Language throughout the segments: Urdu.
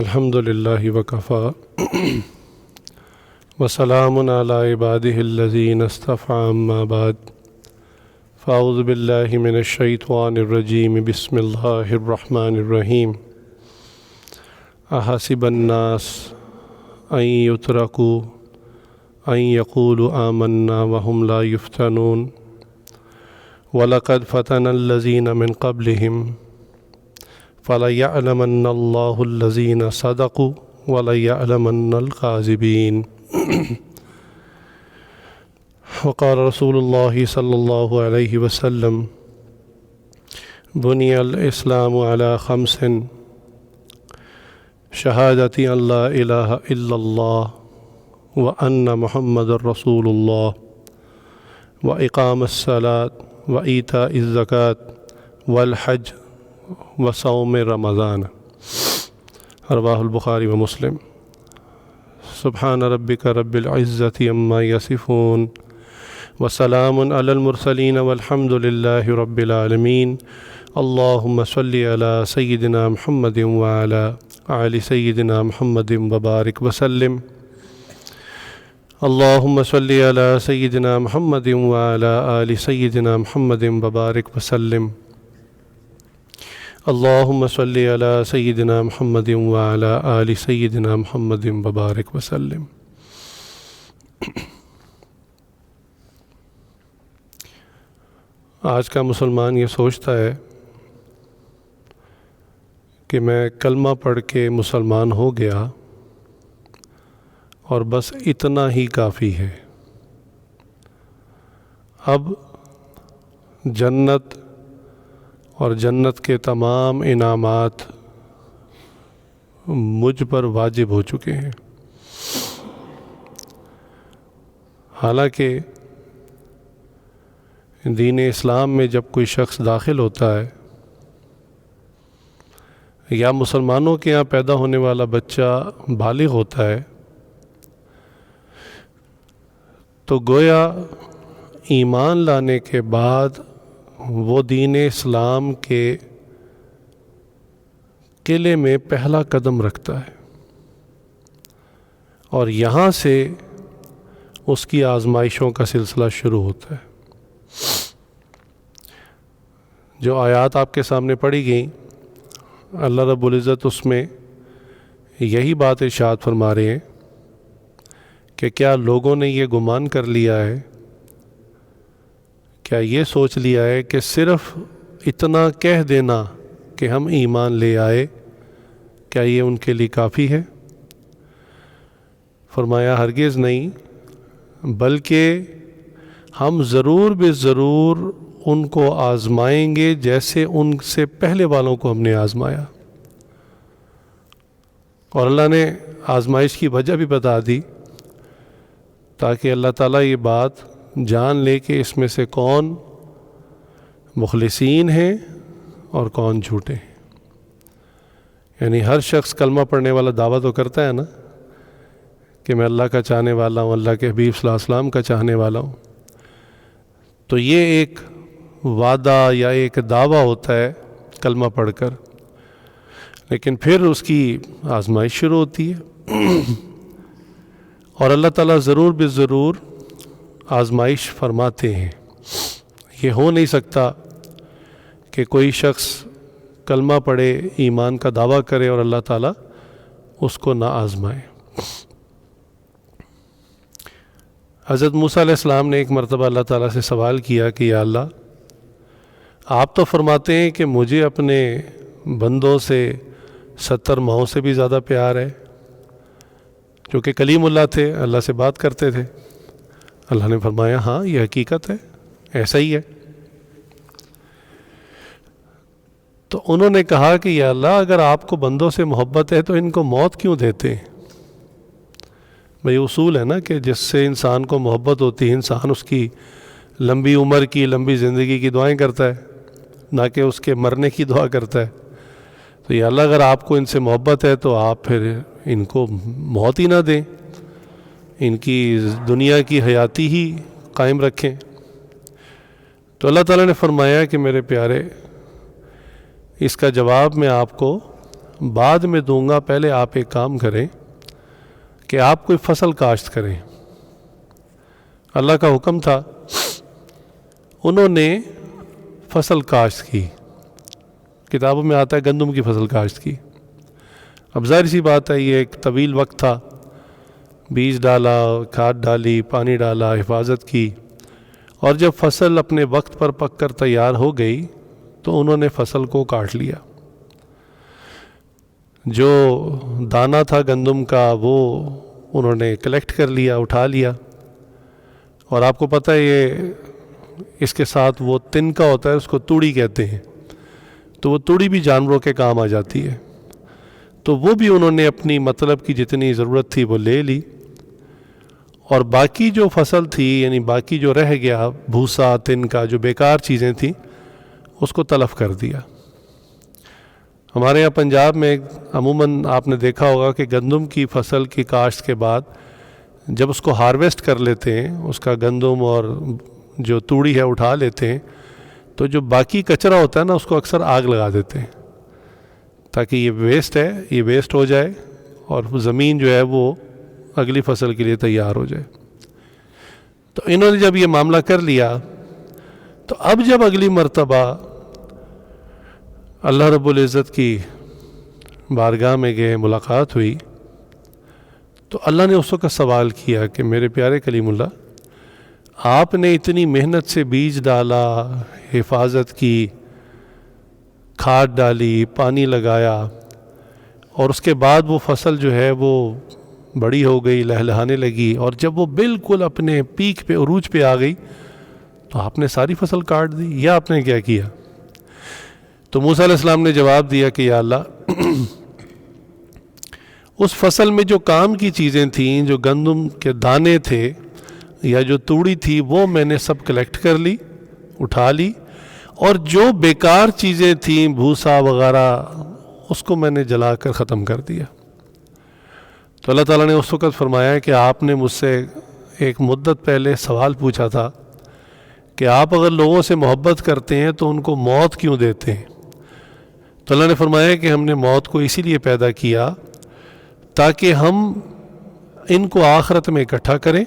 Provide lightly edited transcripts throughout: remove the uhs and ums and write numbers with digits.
الحمد للہ وکفی وسلام علی عبادہ الذین اصطفی اما بعد فاعوذ باللہ من الشیطان الرجیم بسم اللہ الرحمن الرحیم احسب الناس ان یترکوا ان یقولوا آمنا وهم لا یفتنون وَلَقَدْ فَتَنَ الَّذِينَ مِنْ قَبْلِهِمْ فَلَيَعْلَمَنَّ اللَّهُ الَّذِينَ صَدَقُوا وَلَيَعْلَمَنَّ الْكَاذِبِينَ وقال رسول الله صلى الله عليه وسلم بني الإسلام على 5 شهادة أن لا إله إلا الله وأن محمد رسول الله وإقام الصلاة وإيتاء الزكاة والحج وصوم رمضان رواه البخاری و مسلم سبحان ربک رب العزة عما یصفون وسلام علی المرسلین والحمد للہ رب العالمین اللہم صلی علی سیدنا محمد وعلی آل سیدنا محمد وبارک وسلم اللہم صلی علی سیدنا محمد وعلی آل سیدنا محمد وبارک وسلم اللہم صلی علی سیدنا محمد وعلی آل سیدنا محمد وبارک وسلم آج کا مسلمان یہ سوچتا ہے کہ میں کلمہ پڑھ کے مسلمان ہو گیا اور بس اتنا ہی کافی ہے، اب جنت اور جنت کے تمام انعامات مجھ پر واجب ہو چکے ہیں۔ حالانکہ دین اسلام میں جب کوئی شخص داخل ہوتا ہے یا مسلمانوں کے یہاں پیدا ہونے والا بچہ بالغ ہوتا ہے تو گویا ایمان لانے کے بعد وہ دین اسلام کے قلعے میں پہلا قدم رکھتا ہے اور یہاں سے اس کی آزمائشوں کا سلسلہ شروع ہوتا ہے۔ جو آیات آپ کے سامنے پڑھی گئیں اللہ رب العزت اس میں یہی بات ارشاد فرما رہے ہیں کہ کیا لوگوں نے یہ گمان کر لیا ہے، کیا یہ سوچ لیا ہے کہ صرف اتنا کہہ دینا کہ ہم ایمان لے آئے کیا یہ ان کے لیے کافی ہے؟ فرمایا ہرگز نہیں، بلکہ ہم ضرور بے ضرور ان کو آزمائیں گے جیسے ان سے پہلے والوں کو ہم نے آزمایا۔ اور اللہ نے آزمائش کی وجہ بھی بتا دی تاکہ اللہ تعالیٰ یہ بات جان لے کہ اس میں سے کون مخلصین ہیں اور کون جھوٹے ہیں۔ یعنی ہر شخص کلمہ پڑھنے والا دعویٰ تو کرتا ہے نا کہ میں اللہ کا چاہنے والا ہوں، اللہ کے حبیب صلی اللہ علیہ وسلم کا چاہنے والا ہوں، تو یہ ایک وعدہ یا ایک دعویٰ ہوتا ہے کلمہ پڑھ کر، لیکن پھر اس کی آزمائش شروع ہوتی ہے اور اللہ تعالیٰ ضرور بے ضرور آزمائش فرماتے ہیں۔ یہ ہو نہیں سکتا کہ کوئی شخص کلمہ پڑھے، ایمان کا دعویٰ کرے اور اللہ تعالیٰ اس کو نہ آزمائے۔ حضرت موسیٰ علیہ السلام نے ایک مرتبہ اللہ تعالیٰ سے سوال کیا کہ یا اللہ، آپ تو فرماتے ہیں کہ مجھے اپنے بندوں سے 70 ماہوں سے بھی زیادہ پیار ہے، کیونکہ کلیم اللہ تھے، اللہ سے بات کرتے تھے۔ اللہ نے فرمایا ہاں یہ حقیقت ہے، ایسا ہی ہے۔ تو انہوں نے کہا کہ یا اللہ، اگر آپ کو بندوں سے محبت ہے تو ان کو موت کیوں دیتے ہیں؟ بھئی اصول ہے نا کہ جس سے انسان کو محبت ہوتی ہے انسان اس کی لمبی عمر کی، لمبی زندگی کی دعائیں کرتا ہے، نہ کہ اس کے مرنے کی دعا کرتا ہے۔ تو یا اللہ، اگر آپ کو ان سے محبت ہے تو آپ پھر ان کو موت ہی نہ دیں، ان کی دنیا کی حیاتی ہی قائم رکھیں۔ تو اللہ تعالیٰ نے فرمایا کہ میرے پیارے، اس کا جواب میں آپ کو بعد میں دوں گا، پہلے آپ ایک کام کریں کہ آپ کوئی فصل کاشت کریں۔ اللہ کا حکم تھا، انہوں نے فصل کاشت کی، کتابوں میں آتا ہے گندم کی فصل کاشت کی۔ اب ظاہر سی بات ہے یہ ایک طویل وقت تھا، بیج ڈالا، کھاد ڈالی، پانی ڈالا، حفاظت کی، اور جب فصل اپنے وقت پر پک کر تیار ہو گئی تو انہوں نے فصل کو کاٹ لیا۔ جو دانہ تھا گندم کا وہ انہوں نے کلیکٹ کر لیا، اٹھا لیا، اور آپ کو پتہ ہے یہ اس کے ساتھ وہ تنکا ہوتا ہے، اس کو توڑی کہتے ہیں، تو وہ توڑی بھی جانوروں کے کام آ جاتی ہے، تو وہ بھی انہوں نے اپنی مطلب کی جتنی ضرورت تھی وہ لے لی، اور باقی جو فصل تھی یعنی باقی جو رہ گیا بھوسا تنکا جو بیکار چیزیں تھیں اس کو تلف کر دیا۔ ہمارے یہاں پنجاب میں عموماً آپ نے دیکھا ہوگا کہ گندم کی فصل کی کاشت کے بعد جب اس کو ہارویسٹ کر لیتے ہیں، اس کا گندم اور جو توڑی ہے اٹھا لیتے ہیں، تو جو باقی کچرا ہوتا ہے نا اس کو اکثر آگ لگا دیتے ہیں تاکہ یہ ویسٹ ہے یہ ویسٹ ہو جائے اور زمین جو ہے وہ اگلی فصل کے لیے تیار ہو جائے۔ تو انہوں نے جب یہ معاملہ کر لیا تو اب جب اگلی مرتبہ اللہ رب العزت کی بارگاہ میں گئے، ملاقات ہوئی، تو اللہ نے اس وقت سوال کیا کہ میرے پیارے کلیم اللہ، آپ نے اتنی محنت سے بیج ڈالا، حفاظت کی، کھاد ڈالی، پانی لگایا، اور اس کے بعد وہ فصل جو ہے وہ بڑی ہو گئی، لہلہانے لگی، اور جب وہ بالکل اپنے پیک پہ عروج پہ آ گئی تو آپ نے ساری فصل کاٹ دی، یا آپ نے کیا کیا؟ تو موسیٰ علیہ السلام نے جواب دیا کہ یا اللہ اس فصل میں جو کام کی چیزیں تھیں، جو گندم کے دانے تھے یا جو توڑی تھی، وہ میں نے سب کلیکٹ کر لی، اٹھا لی، اور جو بیکار چیزیں تھیں بھوسا وغیرہ اس کو میں نے جلا کر ختم کر دیا۔ تو اللہ تعالیٰ نے اس وقت فرمایا کہ آپ نے مجھ سے ایک مدت پہلے سوال پوچھا تھا کہ آپ اگر لوگوں سے محبت کرتے ہیں تو ان کو موت کیوں دیتے ہیں؟ تو اللہ نے فرمایا کہ ہم نے موت کو اسی لیے پیدا کیا تاکہ ہم ان کو آخرت میں اکٹھا کریں،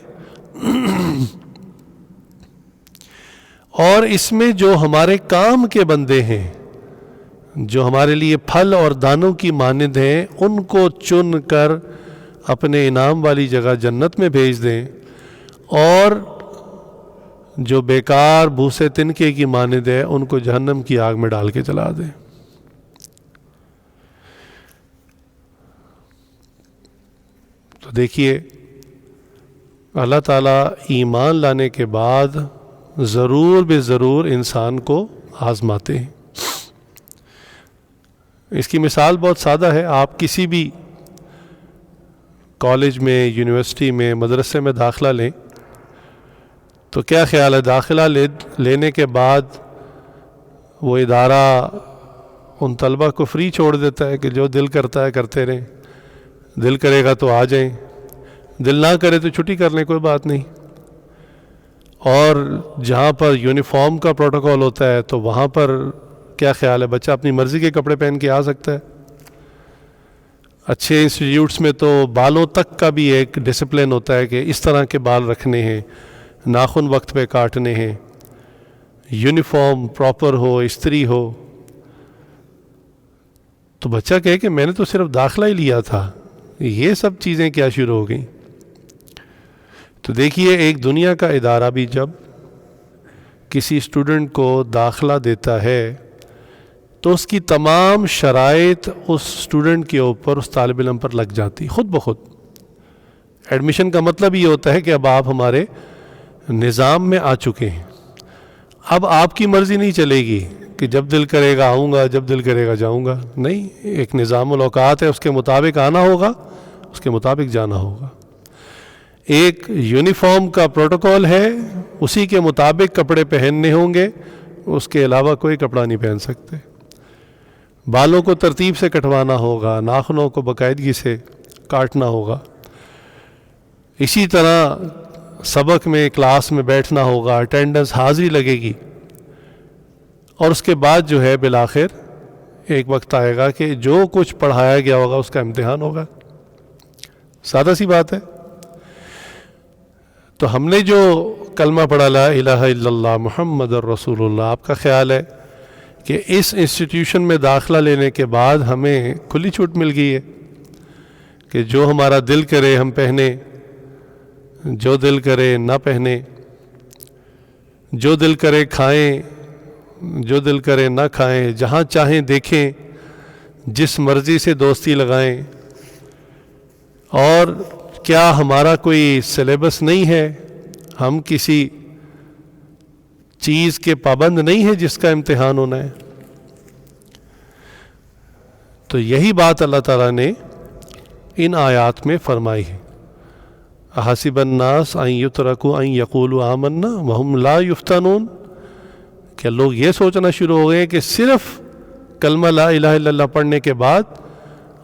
اور اس میں جو ہمارے کام کے بندے ہیں، جو ہمارے لیے پھل اور دانوں کی مانند ہیں، ان کو چن کر اپنے انعام والی جگہ جنت میں بھیج دیں، اور جو بیکار بھوسے تنکے کی مانند ہے ان کو جہنم کی آگ میں ڈال کے جلا دیں۔ تو دیکھیے اللہ تعالیٰ ایمان لانے کے بعد ضرور بے ضرور انسان کو آزماتے ہیں۔ اس کی مثال بہت سادہ ہے، آپ کسی بھی کالج میں، یونیورسٹی میں، مدرسے میں داخلہ لیں تو کیا خیال ہے داخلہ لینے کے بعد وہ ادارہ ان طلبہ کو فری چھوڑ دیتا ہے کہ جو دل کرتا ہے کرتے رہیں، دل کرے گا تو آ جائیں، دل نہ کرے تو چھٹی کر لیں، کوئی بات نہیں، اور جہاں پر یونیفارم کا پروٹوکول ہوتا ہے تو وہاں پر کیا خیال ہے بچہ اپنی مرضی کے کپڑے پہن کے آ سکتا ہے؟ اچھے انسٹیٹیوٹس میں تو بالوں تک کا بھی ایک ڈسپلن ہوتا ہے کہ اس طرح کے بال رکھنے ہیں، ناخن وقت پہ کاٹنے ہیں، یونیفارم پراپر ہو، استری ہو۔ تو بچہ کہے کہ میں نے تو صرف داخلہ ہی لیا تھا، یہ سب چیزیں کیا شروع ہو گئیں؟ تو دیکھیے ایک دنیا کا ادارہ بھی جب کسی اسٹوڈنٹ کو داخلہ دیتا ہے تو اس کی تمام شرائط اس اسٹوڈنٹ کے اوپر، اس طالب علم پر لگ جاتی خود بخود۔ ایڈمیشن کا مطلب یہ ہوتا ہے کہ اب آپ ہمارے نظام میں آ چکے ہیں، اب آپ کی مرضی نہیں چلے گی کہ جب دل کرے گا آؤں گا، جب دل کرے گا جاؤں گا، نہیں، ایک نظام الاوقات ہے، اس کے مطابق آنا ہوگا، اس کے مطابق جانا ہوگا۔ ایک یونیفارم کا پروٹوکول ہے، اسی کے مطابق کپڑے پہننے ہوں گے، اس کے علاوہ کوئی کپڑا نہیں پہن سکتے۔ بالوں کو ترتیب سے کٹوانا ہوگا، ناخنوں کو باقاعدگی سے کاٹنا ہوگا، اسی طرح سبق میں، کلاس میں بیٹھنا ہوگا، اٹینڈنس، حاضری لگے گی، اور اس کے بعد جو ہے بالآخر ایک وقت آئے گا کہ جو کچھ پڑھایا گیا ہوگا اس کا امتحان ہوگا. سادہ سی بات ہے. تو ہم نے جو کلمہ پڑھا لا الہ الا اللہ محمد الرسول اللہ، آپ کا خیال ہے کہ اس انسٹیٹیوشن میں داخلہ لینے کے بعد ہمیں کھلی چھوٹ مل گئی ہے کہ جو ہمارا دل کرے ہم پہنے، جو دل کرے نہ پہنے، جو دل کرے کھائیں، جو دل کرے نہ کھائیں، جہاں چاہیں دیکھیں، جس مرضی سے دوستی لگائیں؟ اور کیا ہمارا کوئی سلیبس نہیں ہے؟ ہم کسی چیز کے پابند نہیں ہے جس کا امتحان ہونا ہے؟ تو یہی بات اللہ تعالیٰ نے ان آیات میں فرمائی ہے. احسب الناس ان یترکوا ان یقولوا آمنا وہم لا یفتنون، کہ لوگ یہ سوچنا شروع ہو گئے کہ صرف کلمہ لا الہ الا اللہ پڑھنے کے بعد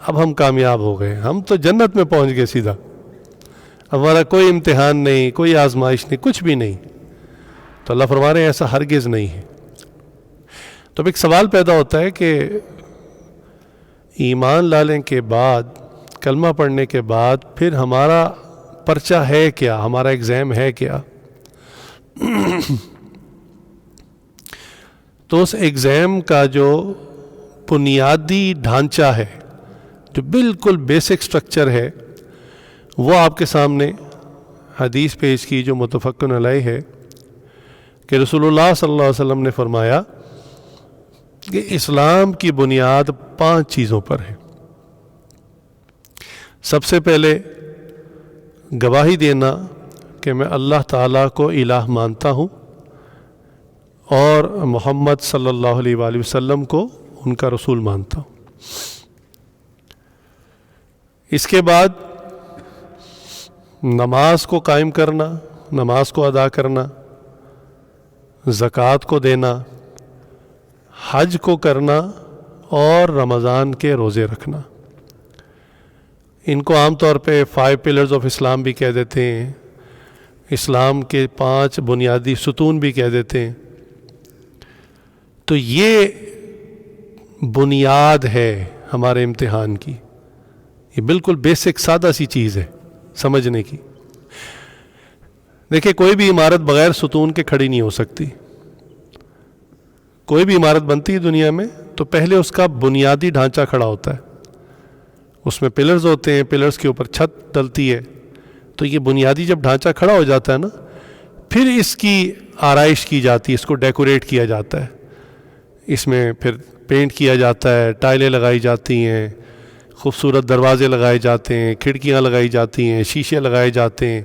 اب ہم کامیاب ہو گئے، ہم تو جنت میں پہنچ گئے سیدھا، ہمارا کوئی امتحان نہیں، کوئی آزمائش نہیں، کچھ بھی نہیں. تو اللہ فرما رہے ہیں ایسا ہرگز نہیں ہے. تو اب ایک سوال پیدا ہوتا ہے کہ ایمان لانے کے بعد، کلمہ پڑھنے کے بعد پھر ہمارا پرچہ ہے کیا، ہمارا ایگزام ہے کیا؟ تو اس ایگزام کا جو بنیادی ڈھانچہ ہے، جو بالکل بیسک سٹرکچر ہے، وہ آپ کے سامنے حدیث پیش کی جو متفق علیہ ہے کہ رسول اللہ صلی اللہ علیہ وسلم نے فرمایا کہ اسلام کی بنیاد 5 چیزوں پر ہے. سب سے پہلے گواہی دینا کہ میں اللہ تعالیٰ کو الہ مانتا ہوں اور محمد صلی اللہ علیہ وآلہ وسلم کو ان کا رسول مانتا ہوں. اس کے بعد نماز کو قائم کرنا، نماز کو ادا کرنا، زکوٰۃ کو دینا، حج کو کرنا اور رمضان کے روزے رکھنا. ان کو عام طور پہ 5 پلرز آف اسلام بھی کہہ دیتے ہیں، اسلام کے 5 بنیادی ستون بھی کہہ دیتے ہیں. تو یہ بنیاد ہے ہمارے امتحان کی، یہ بالکل بیسک سادہ سی چیز ہے سمجھنے کی. دیکھیں کوئی بھی عمارت بغیر ستون کے کھڑی نہیں ہو سکتی. کوئی بھی عمارت بنتی ہے دنیا میں تو پہلے اس کا بنیادی ڈھانچہ کھڑا ہوتا ہے، اس میں پلرز ہوتے ہیں، پلرز کے اوپر چھت ڈلتی ہے. تو یہ بنیادی جب ڈھانچہ کھڑا ہو جاتا ہے نا، پھر اس کی آرائش کی جاتی ہے، اس کو ڈیکوریٹ کیا جاتا ہے، اس میں پھر پینٹ کیا جاتا ہے، ٹائلیں لگائی جاتی ہیں، خوبصورت دروازے لگائے جاتے ہیں، کھڑکیاں لگائی جاتی ہیں، شیشے لگائے جاتے ہیں،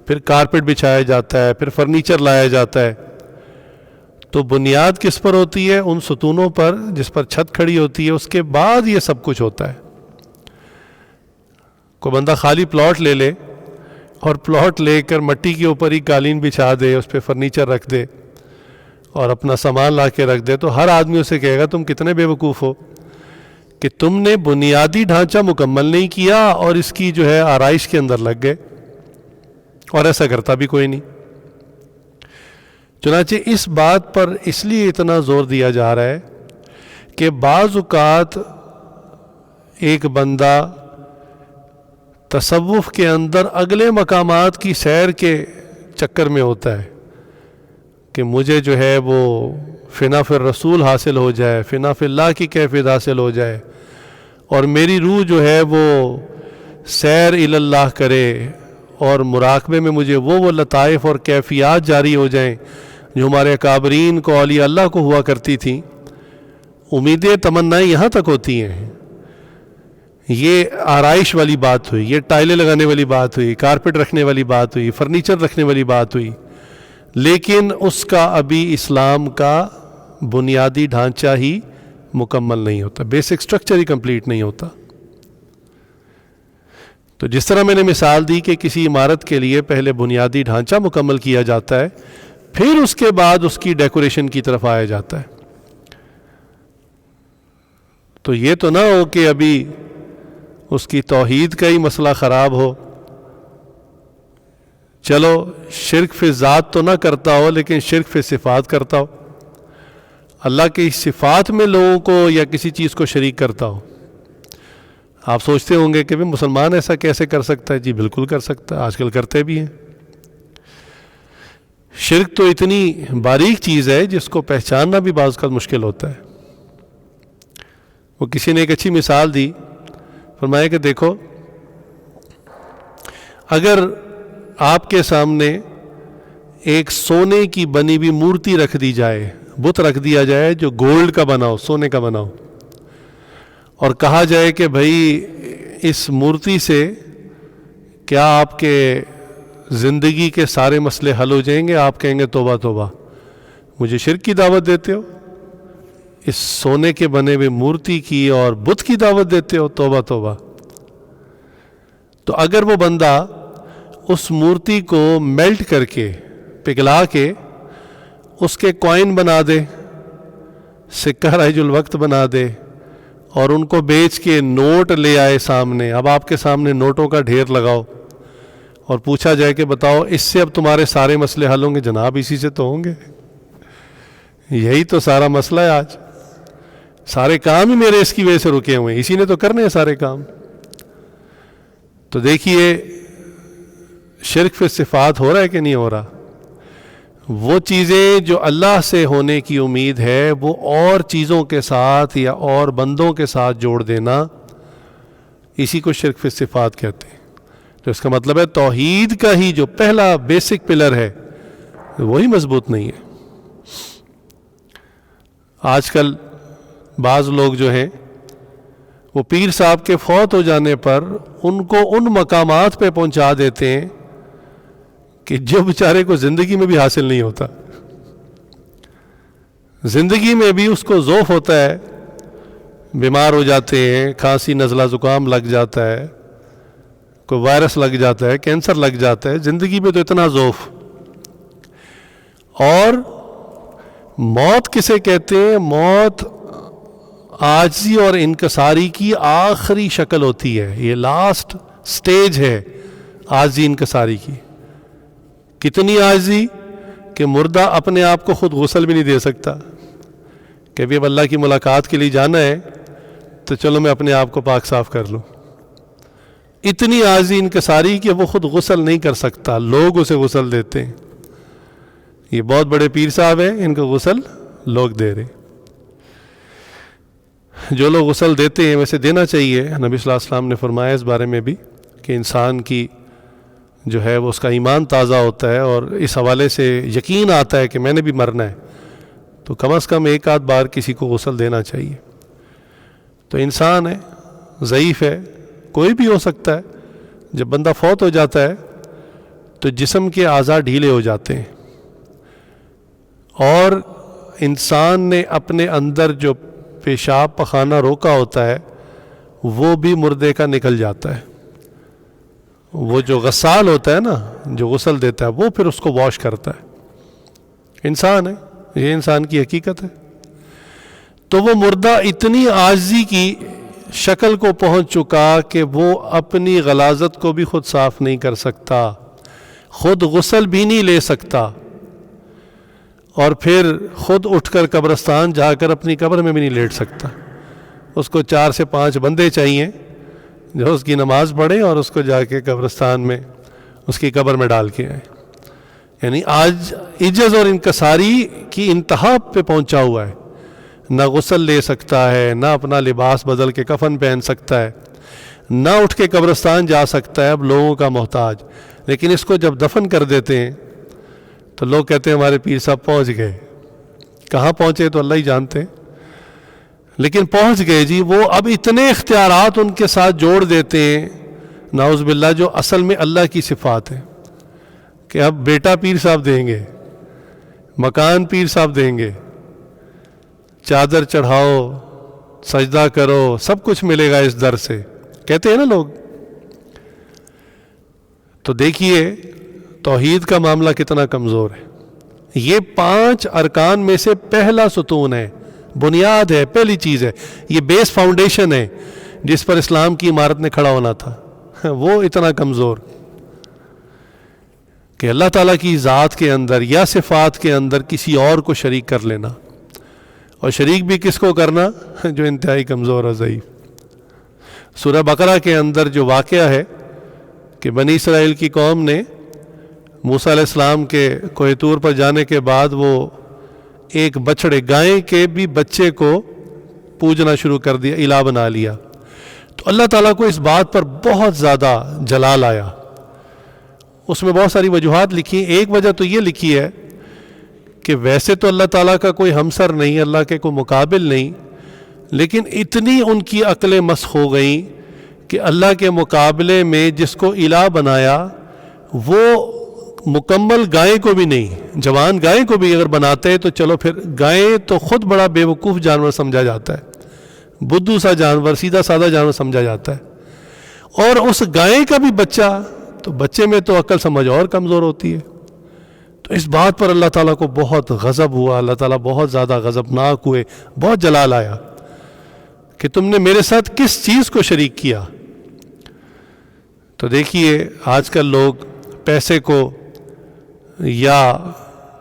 پھر کارپیٹ بچھایا جاتا ہے، پھر فرنیچر لایا جاتا ہے. تو بنیاد کس پر ہوتی ہے؟ ان ستونوں پر جس پر چھت کھڑی ہوتی ہے، اس کے بعد یہ سب کچھ ہوتا ہے. کوئی بندہ خالی پلاٹ لے لے اور پلاٹ لے کر مٹی کے اوپر ہی قالین بچھا دے، اس پہ فرنیچر رکھ دے اور اپنا سامان لا کے رکھ دے، تو ہر آدمی اسے کہے گا تم کتنے بے وقوف ہو کہ تم نے بنیادی ڈھانچہ مکمل نہیں کیا اور اس کی جو ہے آرائش کے اندر لگ گئے. اور ایسا کرتا بھی کوئی نہیں. چنانچہ اس بات پر اس لیے اتنا زور دیا جا رہا ہے کہ بعض اوقات ایک بندہ تصوف کے اندر اگلے مقامات کی سیر کے چکر میں ہوتا ہے کہ مجھے جو ہے وہ فنا فی الرسول حاصل ہو جائے، فنا فی اللہ کی کیفیت حاصل ہو جائے، اور میری روح جو ہے وہ سیر الی اللہ کرے، اور مراقبے میں مجھے وہ لطائف اور کیفیات جاری ہو جائیں جو ہمارے اکابرین کو، اولیاء اللہ کو ہوا کرتی تھیں. امیدیں تمنائیں یہاں تک ہوتی ہیں. یہ آرائش والی بات ہوئی، یہ ٹائلیں لگانے والی بات ہوئی، کارپیٹ رکھنے والی بات ہوئی، فرنیچر رکھنے والی بات ہوئی، لیکن اس کا ابھی اسلام کا بنیادی ڈھانچہ ہی مکمل نہیں ہوتا، بیسک سٹرکچر ہی کمپلیٹ نہیں ہوتا. تو جس طرح میں نے مثال دی کہ کسی عمارت کے لیے پہلے بنیادی ڈھانچہ مکمل کیا جاتا ہے، پھر اس کے بعد اس کی ڈیکوریشن کی طرف آیا جاتا ہے. تو یہ تو نہ ہو کہ ابھی اس کی توحید کا ہی مسئلہ خراب ہو، چلو شرک فی ذات تو نہ کرتا ہو لیکن شرک فی صفات کرتا ہو. اللہ کی صفات میں لوگوں کو یا کسی چیز کو شریک کرتا ہو. آپ سوچتے ہوں گے کہ بھی مسلمان ایسا کیسے کر سکتا ہے؟ جی بالکل کر سکتا ہے، آج کل کرتے بھی ہیں. شرک تو اتنی باریک چیز ہے جس کو پہچاننا بھی بعض کا مشکل ہوتا ہے. وہ کسی نے ایک اچھی مثال دی، فرمایا کہ دیکھو اگر آپ کے سامنے ایک سونے کی بنی ہوئی مورتی رکھ دی جائے، بت رکھ دیا جائے جو گولڈ کا بنا ہو، سونے کا بنا ہو، اور کہا جائے کہ بھائی اس مورتی سے کیا آپ کے زندگی کے سارے مسئلے حل ہو جائیں گے؟ آپ کہیں گے توبہ توبہ، مجھے شرک کی دعوت دیتے ہو، اس سونے کے بنے ہوئے مورتی کی اور بت کی دعوت دیتے ہو، توبہ توبہ. تو اگر وہ بندہ اس مورتی کو میلٹ کر کے، پگھلا کے اس کے کوائن بنا دے، سکہ رائج الوقت بنا دے، اور ان کو بیچ کے نوٹ لے آئے سامنے، اب آپ کے سامنے نوٹوں کا ڈھیر لگاؤ اور پوچھا جائے کہ بتاؤ اس سے اب تمہارے سارے مسئلے حل ہوں گے؟ جناب اسی سے تو ہوں گے، یہی تو سارا مسئلہ ہے. آج سارے کام ہی میرے اس کی وجہ سے رکے ہوئے ہیں، اسی نے تو کرنے ہیں سارے کام. تو دیکھیے شرک فی صفات ہو رہا ہے کہ نہیں ہو رہا؟ وہ چیزیں جو اللہ سے ہونے کی امید ہے وہ اور چیزوں کے ساتھ یا اور بندوں کے ساتھ جوڑ دینا، اسی کو شرک فی صفات کہتے ہیں. تو اس کا مطلب ہے توحید کا ہی جو پہلا بیسک پلر ہے وہی مضبوط نہیں ہے. آج کل بعض لوگ جو ہیں وہ پیر صاحب کے فوت ہو جانے پر ان کو ان مقامات پہ پہنچا دیتے ہیں کہ جو بیچارے کو زندگی میں بھی حاصل نہیں ہوتا. زندگی میں بھی اس کو ذوف ہوتا ہے، بیمار ہو جاتے ہیں، کھانسی نزلہ زکام لگ جاتا ہے، کوئی وائرس لگ جاتا ہے، کینسر لگ جاتا ہے، زندگی میں تو اتنا ذوف. اور موت کسے کہتے ہیں؟ موت عاجزی اور انکساری کی آخری شکل ہوتی ہے، یہ لاسٹ سٹیج ہے عاجزی انکساری کی. کتنی عاجزی کہ مردہ اپنے آپ کو خود غسل بھی نہیں دے سکتا کہ اب اللہ کی ملاقات کے لیے جانا ہے تو چلو میں اپنے آپ کو پاک صاف کر لوں. اتنی عاجزی انکساری کہ وہ خود غسل نہیں کر سکتا، لوگ اسے غسل دیتے ہیں. یہ بہت بڑے پیر صاحب ہیں، ان کو غسل لوگ دے رہے. جو لوگ غسل دیتے ہیں ویسے دینا چاہیے. نبی صلی اللہ علیہ وسلم نے فرمایا اس بارے میں بھی کہ انسان کی جو ہے وہ اس کا ایمان تازہ ہوتا ہے اور اس حوالے سے یقین آتا ہے کہ میں نے بھی مرنا ہے، تو کم از کم ایک آدھ بار کسی کو غسل دینا چاہیے. تو انسان ہے، ضعیف ہے، کوئی بھی ہو سکتا ہے. جب بندہ فوت ہو جاتا ہے تو جسم کے اعضاء ڈھیلے ہو جاتے ہیں اور انسان نے اپنے اندر جو پیشاب پخانہ روکا ہوتا ہے وہ بھی مردے کا نکل جاتا ہے. وہ جو غسال ہوتا ہے نا، جو غسل دیتا ہے، وہ پھر اس کو واش کرتا ہے. انسان ہے، یہ انسان کی حقیقت ہے. تو وہ مردہ اتنی عاجزی کی شکل کو پہنچ چکا کہ وہ اپنی غلاظت کو بھی خود صاف نہیں کر سکتا، خود غسل بھی نہیں لے سکتا، اور پھر خود اٹھ کر قبرستان جا کر اپنی قبر میں بھی نہیں لیٹ سکتا. اس کو 4 سے 5 بندے چاہیے جو اس کی نماز پڑھیں اور اس کو جا کے قبرستان میں اس کی قبر میں ڈال کے آئیں. یعنی آج عجز اور انکساری کی انتہا پہ پہنچا ہوا ہے. نہ غسل لے سکتا ہے، نہ اپنا لباس بدل کے کفن پہن سکتا ہے، نہ اٹھ کے قبرستان جا سکتا ہے، اب لوگوں کا محتاج. لیکن اس کو جب دفن کر دیتے ہیں تو لوگ کہتے ہیں ہمارے پیر صاحب پہنچ گئے. کہاں پہنچے تو اللہ ہی جانتے ہیں، لیکن پہنچ گئے جی. وہ اب اتنے اختیارات ان کے ساتھ جوڑ دیتے ہیں نعوذ باللہ، جو اصل میں اللہ کی صفات ہے، کہ اب بیٹا پیر صاحب دیں گے، مکان پیر صاحب دیں گے، چادر چڑھاؤ، سجدہ کرو، سب کچھ ملے گا اس در سے، کہتے ہیں نا لوگ. تو دیکھیے توحید کا معاملہ کتنا کمزور ہے. یہ 5 ارکان میں سے پہلا ستون ہے، بنیاد ہے، پہلی چیز ہے، یہ بیس فاؤنڈیشن ہے جس پر اسلام کی عمارت نے کھڑا ہونا تھا. وہ اتنا کمزور کہ اللہ تعالیٰ کی ذات کے اندر یا صفات کے اندر کسی اور کو شریک کر لینا اور شریک بھی کس کو کرنا؟ جو انتہائی کمزور اور ضعیف. سورہ بقرہ کے اندر جو واقعہ ہے کہ بنی اسرائیل کی قوم نے موسیٰ علیہ السلام کے کوہ طور پر جانے کے بعد وہ ایک بچڑے گائے کے بھی بچے کو پوجنا شروع کر دیا، الہ بنا لیا. تو اللہ تعالیٰ کو اس بات پر بہت زیادہ جلال آیا. اس میں بہت ساری وجوہات لکھی. ایک وجہ تو یہ لکھی ہے کہ ویسے تو اللہ تعالیٰ کا کوئی ہمسر نہیں، اللہ کے کوئی مقابل نہیں، لیکن اتنی ان کی عقلیں مسخ ہو گئیں کہ اللہ کے مقابلے میں جس کو الہ بنایا وہ مکمل گائے کو بھی نہیں، جوان گائے کو بھی اگر بناتے تو چلو پھر گائے تو خود بڑا بے وقوف جانور سمجھا جاتا ہے، بدھو سا جانور، سیدھا سادہ جانور سمجھا جاتا ہے، اور اس گائے کا بھی بچہ، تو بچے میں تو عقل سمجھ اور کمزور ہوتی ہے. تو اس بات پر اللہ تعالیٰ کو بہت غضب ہوا، اللہ تعالیٰ بہت زیادہ غضبناک ہوئے، بہت جلال آیا کہ تم نے میرے ساتھ کس چیز کو شریک کیا. تو دیکھیے آج کل لوگ پیسے کو یا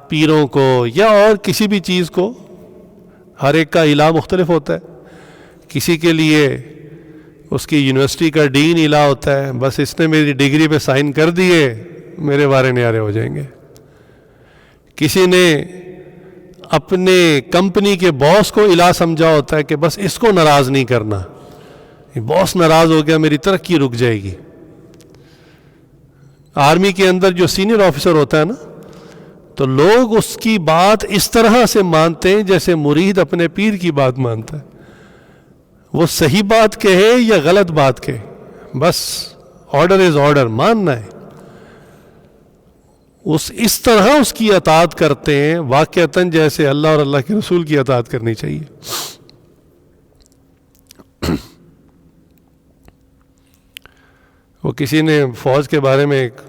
پیروں کو یا اور کسی بھی چیز کو، ہر ایک کا الہ مختلف ہوتا ہے. کسی کے لیے اس کی یونیورسٹی کا ڈین الہ ہوتا ہے، بس اس نے میری ڈگری پہ سائن کر دیے میرے وارے نیارے ہو جائیں گے. کسی نے اپنے کمپنی کے باس کو الہ سمجھا ہوتا ہے کہ بس اس کو ناراض نہیں کرنا، باس ناراض ہو گیا میری ترقی رک جائے گی. آرمی کے اندر جو سینئر آفیسر ہوتا ہے نا، تو لوگ اس کی بات اس طرح سے مانتے ہیں جیسے مرید اپنے پیر کی بات مانتا ہے. وہ صحیح بات کہے یا غلط بات کہے، بس آرڈر از آرڈر، ماننا ہے. اس طرح اس کی اطاعت کرتے ہیں واقعتاً جیسے اللہ اور اللہ کے رسول کی اطاعت کرنی چاہیے. وہ کسی نے فوج کے بارے میں ایک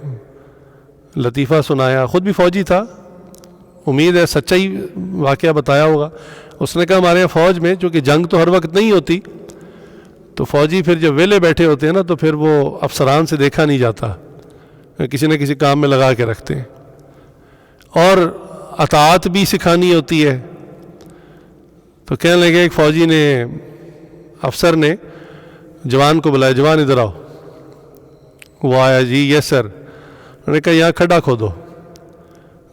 لطیفہ سنایا، خود بھی فوجی تھا، امید ہے سچائی واقعہ بتایا ہوگا. اس نے کہا ہمارے یہاں فوج میں چونکہ جنگ تو ہر وقت نہیں ہوتی، تو فوجی پھر جب ویلے بیٹھے ہوتے ہیں نا تو پھر وہ افسران سے دیکھا نہیں جاتا، کسی نہ کسی کام میں لگا کے رکھتے ہیں، اور اطاعت بھی سکھانی ہوتی ہے. تو کہنے لگے ایک فوجی نے، افسر نے جوان کو بلایا، جوان ادھر آؤ. وہ آیا، جی یس سر. انہوں نے کہا یہاں کھڈا کھودو،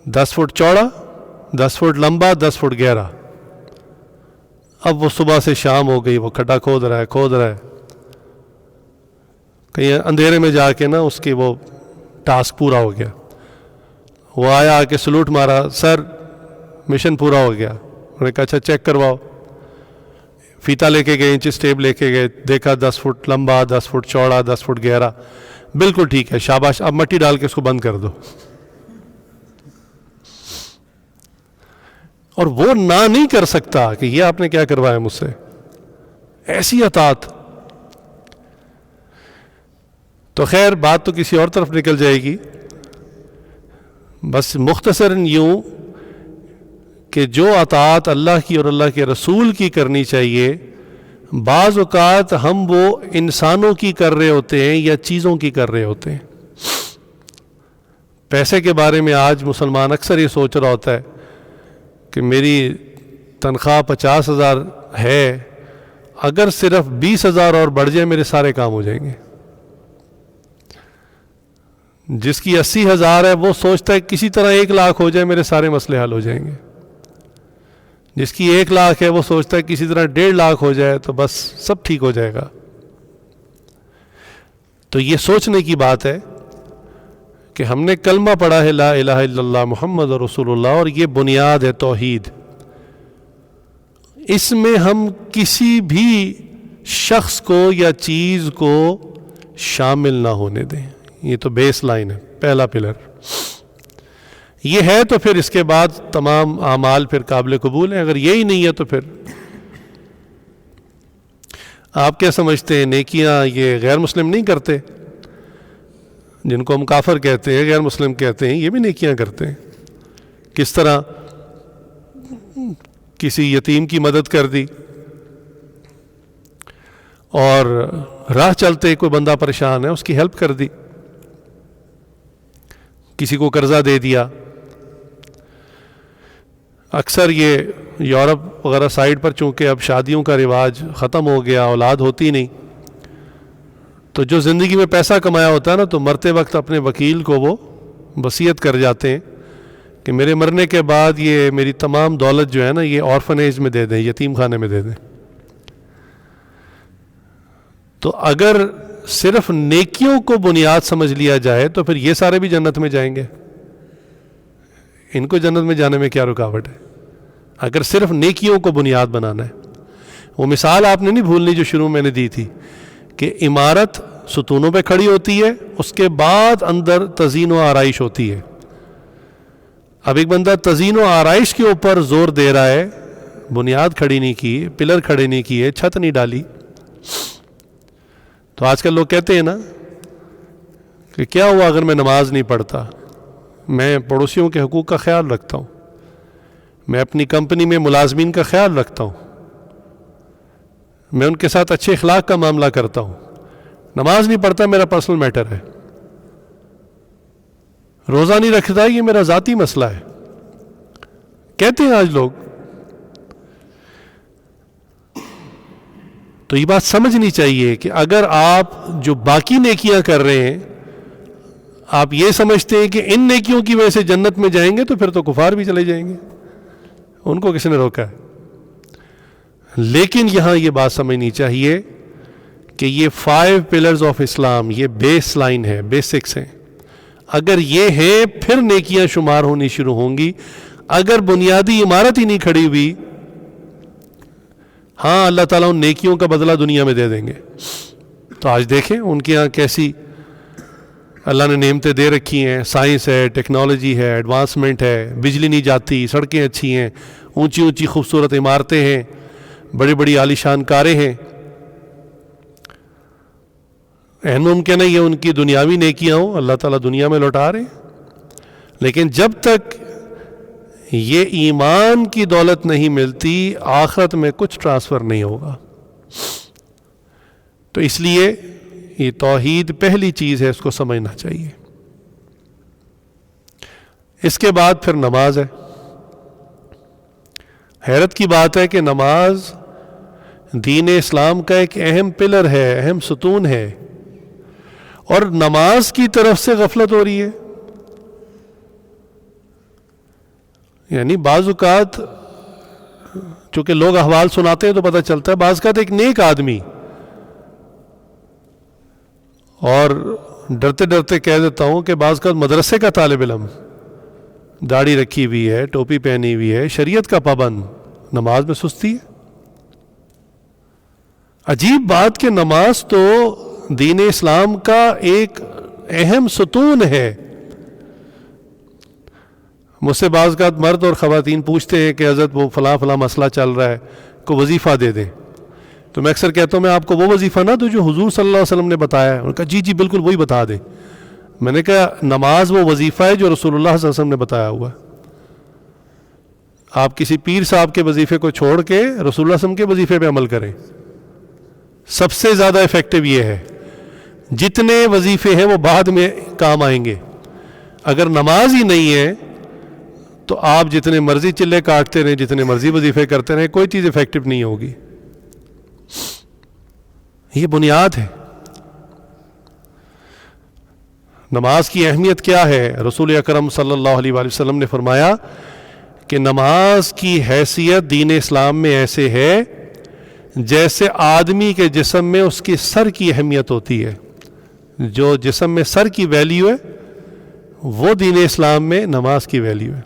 10 فٹ چوڑا، 10 فٹ لمبا، 10 فٹ گہرا. اب وہ صبح سے شام ہو گئی، وہ کھڈا کھود رہا ہے. کہیں اندھیرے میں جا کے نا اس کی وہ ٹاسک پورا ہو گیا. وہ آیا آ کے سلوٹ مارا، سر مشن پورا ہو گیا. انہوں نے کہا اچھا چیک کرواؤ. فیتا لے کے گئے، انچز ٹیپ لے کے گئے، دیکھا 10 فٹ لمبا، 10 فٹ چوڑا، 10 فٹ گہرا، بالکل ٹھیک ہے، شاباش، اب مٹی ڈال کے اس کو بند کر دو. اور وہ نہ نہیں کر سکتا کہ یہ آپ نے کیا کروایا مجھ سے، ایسی اطاعت. تو خیر بات تو کسی اور طرف نکل جائے گی. بس مختصراً یوں کہ جو اطاعت اللہ کی اور اللہ کے رسول کی کرنی چاہیے، بعض اوقات ہم وہ انسانوں کی کر رہے ہوتے ہیں یا چیزوں کی کر رہے ہوتے ہیں. پیسے کے بارے میں آج مسلمان اکثر یہ سوچ رہا ہوتا ہے کہ میری تنخواہ 50,000 ہے، اگر صرف 20,000 اور بڑھ جائے میرے سارے کام ہو جائیں گے. جس کی 80,000 ہے وہ سوچتا ہے کسی طرح 1,00,000 ہو جائے میرے سارے مسئلے حل ہو جائیں گے. جس کی 1,00,000 ہے وہ سوچتا ہے کسی طرح 1,50,000 ہو جائے تو بس سب ٹھیک ہو جائے گا. تو یہ سوچنے کی بات ہے کہ ہم نے کلمہ پڑھا ہے لا الہ الا اللہ محمد رسول اللہ، اور یہ بنیاد ہے توحید. اس میں ہم کسی بھی شخص کو یا چیز کو شامل نہ ہونے دیں. یہ تو بیس لائن ہے، پہلا پلر یہ ہے. تو پھر اس کے بعد تمام اعمال پھر قابل قبول ہیں. اگر یہی نہیں ہے تو پھر آپ کیا سمجھتے ہیں نیکیاں یہ غیر مسلم نہیں کرتے؟ جن کو ہم کافر کہتے ہیں، غیر مسلم کہتے ہیں، یہ بھی نیکیاں کرتے ہیں. کس طرح؟ کسی یتیم کی مدد کر دی، اور راہ چلتے کوئی بندہ پریشان ہے اس کی ہیلپ کر دی، کسی کو قرضہ دے دیا. اکثر یہ یورپ وغیرہ سائڈ پر چونکہ اب شادیوں کا رواج ختم ہو گیا، اولاد ہوتی نہیں، تو جو زندگی میں پیسہ کمایا ہوتا ہے نا، تو مرتے وقت اپنے وکیل کو وہ وصیت کر جاتے ہیں کہ میرے مرنے کے بعد یہ میری تمام دولت جو ہے نا یہ آرفنیج میں دے دیں، یتیم خانے میں دے دیں۔ تو اگر صرف نیکیوں کو بنیاد سمجھ لیا جائے تو پھر یہ سارے بھی جنت میں جائیں گے، ان کو جنت میں جانے میں کیا رکاوٹ ہے اگر صرف نیکیوں کو بنیاد بنانا ہے۔ وہ مثال آپ نے نہیں بھولنی جو شروع میں نے دی تھی کہ عمارت ستونوں پہ کھڑی ہوتی ہے، اس کے بعد اندر تزئین و آرائش ہوتی ہے۔ اب ایک بندہ تزئین و آرائش کے اوپر زور دے رہا ہے، بنیاد کھڑی نہیں کی، پلر کھڑے نہیں کیے، چھت نہیں ڈالی، تو آج کل لوگ کہتے ہیں نا کہ کیا ہوا اگر میں نماز نہیں پڑھتا، میں پڑوسیوں کے حقوق کا خیال رکھتا ہوں، میں اپنی کمپنی میں ملازمین کا خیال رکھتا ہوں، میں ان کے ساتھ اچھے اخلاق کا معاملہ کرتا ہوں، نماز نہیں پڑھتا میرا پرسنل میٹر ہے، روزہ نہیں رکھتا یہ میرا ذاتی مسئلہ ہے، کہتے ہیں آج لوگ۔ تو یہ بات سمجھنی چاہیے کہ اگر آپ جو باقی نیکیاں کر رہے ہیں آپ یہ سمجھتے ہیں کہ ان نیکیوں کی وجہ سے جنت میں جائیں گے، تو پھر تو کفار بھی چلے جائیں گے، ان کو کس نے روکا ہے؟ لیکن یہاں یہ بات سمجھنی چاہیے کہ یہ 5 پلرز آف اسلام، یہ بیس لائن ہے، بیسکس ہیں، اگر یہ ہیں پھر نیکیاں شمار ہونی شروع ہوں گی۔ اگر بنیادی عمارت ہی نہیں کھڑی ہوئی، ہاں اللہ تعالیٰ ان نیکیوں کا بدلہ دنیا میں دے دیں گے۔ تو آج دیکھیں ان کے یہاں کیسی اللہ نے نعمتیں دے رکھی ہیں، سائنس ہے، ٹیکنالوجی ہے، ایڈوانسمنٹ ہے، بجلی نہیں جاتی، سڑکیں اچھی ہیں، اونچی اونچی خوبصورت عمارتیں ہیں، بڑی بڑی عالیشان کاریں ہیں۔ این ممکن ہے یہ ان کی دنیاوی نیکیاں ہوں، اللہ تعالیٰ دنیا میں لوٹا رہے ہیں، لیکن جب تک یہ ایمان کی دولت نہیں ملتی آخرت میں کچھ ٹرانسفر نہیں ہوگا۔ تو اس لیے یہ توحید پہلی چیز ہے، اس کو سمجھنا چاہیے۔ اس کے بعد پھر نماز ہے۔ حیرت کی بات ہے کہ نماز دین اسلام کا ایک اہم پلر ہے، اہم ستون ہے، اور نماز کی طرف سے غفلت ہو رہی ہے۔ یعنی بعض اوقات چونکہ لوگ احوال سناتے ہیں تو پتہ چلتا ہے، بعض اوقات ایک نیک آدمی، اور ڈرتے ڈرتے کہہ دیتا ہوں کہ بعض اوقات مدرسے کا طالب علم، داڑھی رکھی ہوئی ہے، ٹوپی پہنی ہوئی ہے، شریعت کا پابند، نماز میں سستی ہے۔ عجیب بات کہ نماز تو دین اسلام کا ایک اہم ستون ہے۔ مجھ سے بعض اوقات مرد اور خواتین پوچھتے ہیں کہ حضرت وہ فلاں فلاں مسئلہ چل رہا ہے، کو وظیفہ دے دیں، تو میں اکثر کہتا ہوں میں آپ کو وہ وظیفہ نہ دوں جو حضور صلی اللہ علیہ وسلم نے بتایا ہے۔ انہوں نے کہا جی بالکل وہی بتا دیں۔ میں نے کہا نماز وہ وظیفہ ہے جو رسول اللہ صلی اللہ علیہ وسلم نے بتایا ہوا ہے۔ آپ کسی پیر صاحب کے وظیفے کو چھوڑ کے رسول اللہ صلی اللہ علیہ وسلم کے وظیفے پہ عمل کریں، سب سے زیادہ افیکٹو یہ ہے۔ جتنے وظیفے ہیں وہ بعد میں کام آئیں گے، اگر نماز ہی نہیں ہے تو آپ جتنے مرضی چلے کاٹتے رہیں، جتنے مرضی وظیفے کرتے رہیں، کوئی چیز افیکٹو نہیں ہوگی۔ یہ بنیاد ہے۔ نماز کی اہمیت کیا ہے؟ رسول اکرم صلی اللہ علیہ وآلہ وسلم نے فرمایا کہ نماز کی حیثیت دین اسلام میں ایسے ہے جیسے آدمی کے جسم میں اس کی سر کی اہمیت ہوتی ہے۔ جو جسم میں سر کی ویلیو ہے وہ دین اسلام میں نماز کی ویلیو ہے۔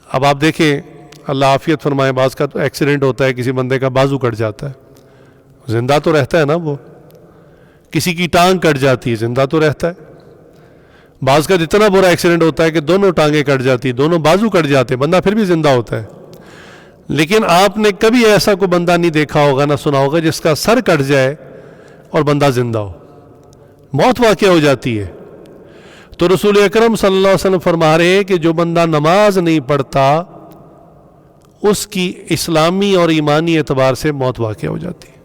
اب آپ دیکھیں، اللہ عافیت فرمائے، بعض کا تو ایکسیڈنٹ ہوتا ہے، کسی بندے کا بازو کٹ جاتا ہے، زندہ تو رہتا ہے نا وہ، کسی کی ٹانگ کٹ جاتی ہے، زندہ تو رہتا ہے۔ بعض کا اتنا برا ایکسیڈنٹ ہوتا ہے کہ دونوں ٹانگیں کٹ جاتی، دونوں بازو کٹ جاتے، بندہ پھر بھی زندہ ہوتا ہے۔ لیکن آپ نے کبھی ایسا کوئی بندہ نہیں دیکھا ہوگا، نہ سنا ہوگا جس کا سر کٹ جائے اور بندہ زندہ ہو، موت واقع ہو جاتی ہے۔ تو رسول اکرم صلی اللہ علیہ وسلم فرما رہے ہیں کہ جو بندہ نماز نہیں پڑھتا اس کی اسلامی اور ایمانی اعتبار سے موت واقع ہو جاتی ہے۔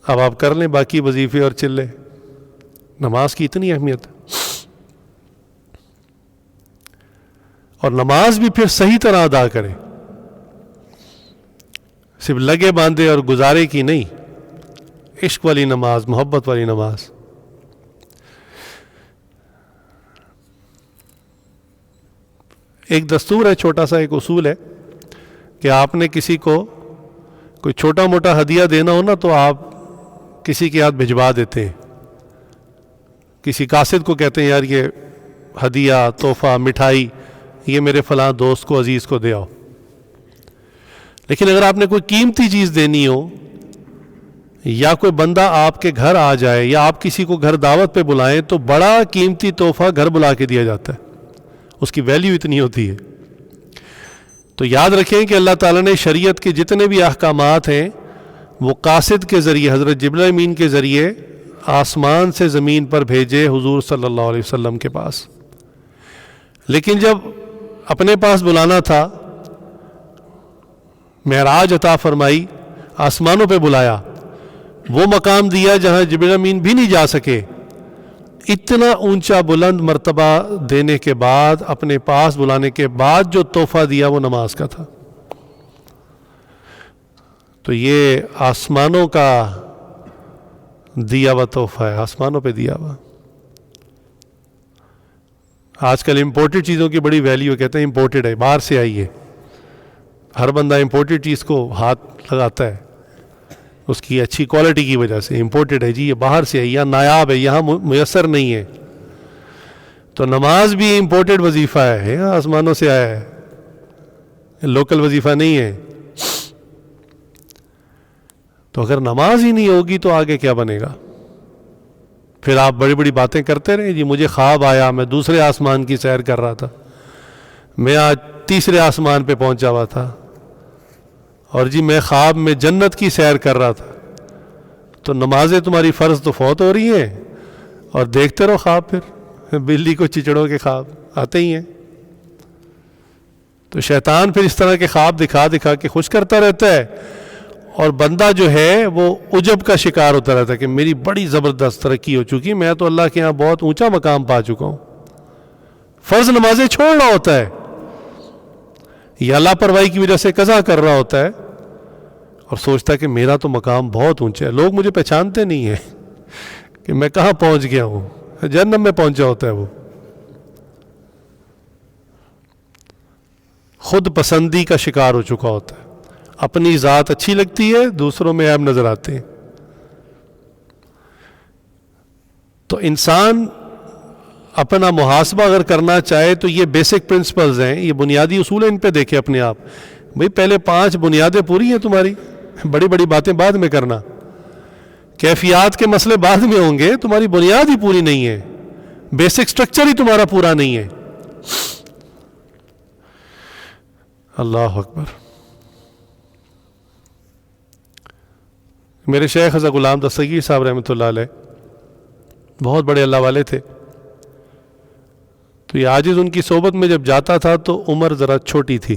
اب آپ کر لیں باقی وظیفے اور چلے، نماز کی اتنی اہمیت ہے۔ اور نماز بھی پھر صحیح طرح ادا کرے، صرف لگے باندھے اور گزارے کی نہیں، عشق والی نماز، محبت والی نماز۔ ایک دستور ہے، چھوٹا سا ایک اصول ہے کہ آپ نے کسی کو کوئی چھوٹا موٹا ہدیہ دینا ہو نا تو آپ کسی کے ہاتھ بھجوا دیتے ہیں، کسی قاصد کو کہتے ہیں یار یہ ہدیہ، تحفہ، مٹھائی یہ میرے فلاں دوست کو، عزیز کو دے آؤ۔ لیکن اگر آپ نے کوئی قیمتی چیز دینی ہو، یا کوئی بندہ آپ کے گھر آ جائے، یا آپ کسی کو گھر دعوت پہ بلائیں، تو بڑا قیمتی تحفہ گھر بلا کے دیا جاتا ہے، اس کی ویلیو اتنی ہوتی ہے۔ تو یاد رکھیں کہ اللہ تعالیٰ نے شریعت کے جتنے بھی احکامات ہیں وہ قاصد کے ذریعے، حضرت جبرائیل امین کے ذریعے آسمان سے زمین پر بھیجے حضور صلی اللہ علیہ وسلم کے پاس۔ لیکن جب اپنے پاس بلانا تھا، معراج عطا فرمائی، آسمانوں پہ بلایا، وہ مقام دیا جہاں جبرائیل امین بھی نہیں جا سکے، اتنا اونچا بلند مرتبہ دینے کے بعد، اپنے پاس بلانے کے بعد جو تحفہ دیا وہ نماز کا تھا۔ تو یہ آسمانوں کا دیا ہوا تحفہ ہے، آسمانوں پہ دیا ہوا۔ آج کل امپورٹڈ چیزوں کی بڑی ویلیو، کہتے ہیں امپورٹڈ ہے، باہر سے آئی ہے، ہر بندہ امپورٹڈ چیز کو ہاتھ لگاتا ہے اس کی اچھی کوالٹی کی وجہ سے، امپورٹڈ ہے جی، یہ باہر سے آئی، یا نایاب ہے، یہاں میسر نہیں ہے۔ تو نماز بھی امپورٹڈ وظیفہ ہے، آسمانوں سے آیا ہے، لوکل وظیفہ نہیں ہے۔ تو اگر نماز ہی نہیں ہوگی تو آگے کیا بنے گا؟ پھر آپ بڑی بڑی باتیں کرتے رہے، جی مجھے خواب آیا، میں دوسرے آسمان کی سیر کر رہا تھا، میں آج تیسرے آسمان پہ پہنچا ہوا تھا، اور جی میں خواب میں جنت کی سیر کر رہا تھا۔ تو نمازیں تمہاری فرض تو فوت ہو رہی ہیں، اور دیکھتے رہو خواب، پھر بلی کو چچڑوں کے خواب آتے ہی ہیں۔ تو شیطان پھر اس طرح کے خواب دکھا دکھا کے خوش کرتا رہتا ہے، اور بندہ جو ہے وہ عجب کا شکار ہوتا رہتا ہے کہ میری بڑی زبردست ترقی ہو چکی، میں تو اللہ کے ہاں بہت اونچا مقام پا چکا ہوں۔ فرض نمازیں چھوڑنا ہوتا ہے، یا لاپرواہی کی وجہ سے قضا کر رہا ہوتا ہے، اور سوچتا ہے کہ میرا تو مقام بہت اونچا ہے، لوگ مجھے پہچانتے نہیں ہیں کہ میں کہاں پہنچ گیا ہوں، جہنم میں پہنچا ہوتا ہے وہ۔ خود پسندی کا شکار ہو چکا ہوتا ہے، اپنی ذات اچھی لگتی ہے، دوسروں میں عیب نظر آتے ہیں۔ تو انسان اپنا محاسبہ اگر کرنا چاہے تو یہ بیسک پرنسپلز ہیں، یہ بنیادی اصول ہیں، ان پہ دیکھیں اپنے آپ۔ بھئی پہلے 5 بنیادیں پوری ہیں تمہاری، بڑی بڑی باتیں بعد میں کرنا، کیفیات کے مسئلے بعد میں ہوں گے، تمہاری بنیاد ہی پوری نہیں ہے، بیسک سٹرکچر ہی تمہارا پورا نہیں ہے۔ اللہ اکبر۔ میرے شیخ حضرت غلام دستگیر صاحب رحمۃ اللہ علیہ بہت بڑے اللہ والے تھے، تو یہ عاجز ان کی صحبت میں جب جاتا تھا تو عمر ذرا چھوٹی تھی،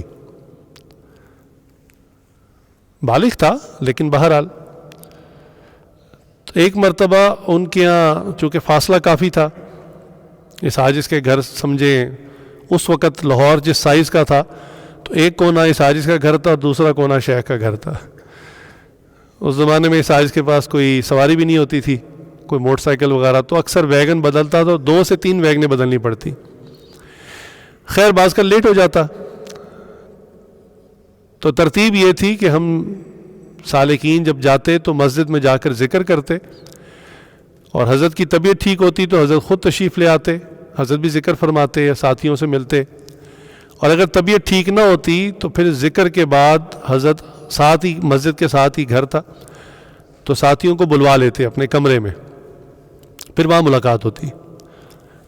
بالغ تھا لیکن بہرحال۔ تو ایک مرتبہ ان کے یہاں چونکہ فاصلہ کافی تھا، اس عاجز کے گھر سمجھیں اس وقت لاہور جس سائز کا تھا، تو ایک کونا اس عاجز کا گھر تھا اور دوسرا کونا شیخ کا گھر تھا۔ اس زمانے میں اس عاجز کے پاس کوئی سواری بھی نہیں ہوتی تھی، کوئی موٹر سائیکل وغیرہ، تو اکثر ویگن بدلتا تو 2 سے 3 ویگنیں بدلنی پڑتی۔ خیر بعض کا لیٹ ہو جاتا، تو ترتیب یہ تھی کہ ہم سالکین جب جاتے تو مسجد میں جا کر ذکر کرتے، اور حضرت کی طبیعت ٹھیک ہوتی تو حضرت خود تشریف لے آتے، حضرت بھی ذکر فرماتے یا ساتھیوں سے ملتے، اور اگر طبیعت ٹھیک نہ ہوتی تو پھر ذکر کے بعد حضرت ساتھ ہی مسجد کے ساتھ ہی گھر تھا، تو ساتھیوں کو بلوا لیتے اپنے کمرے میں، پھر وہاں ملاقات ہوتی۔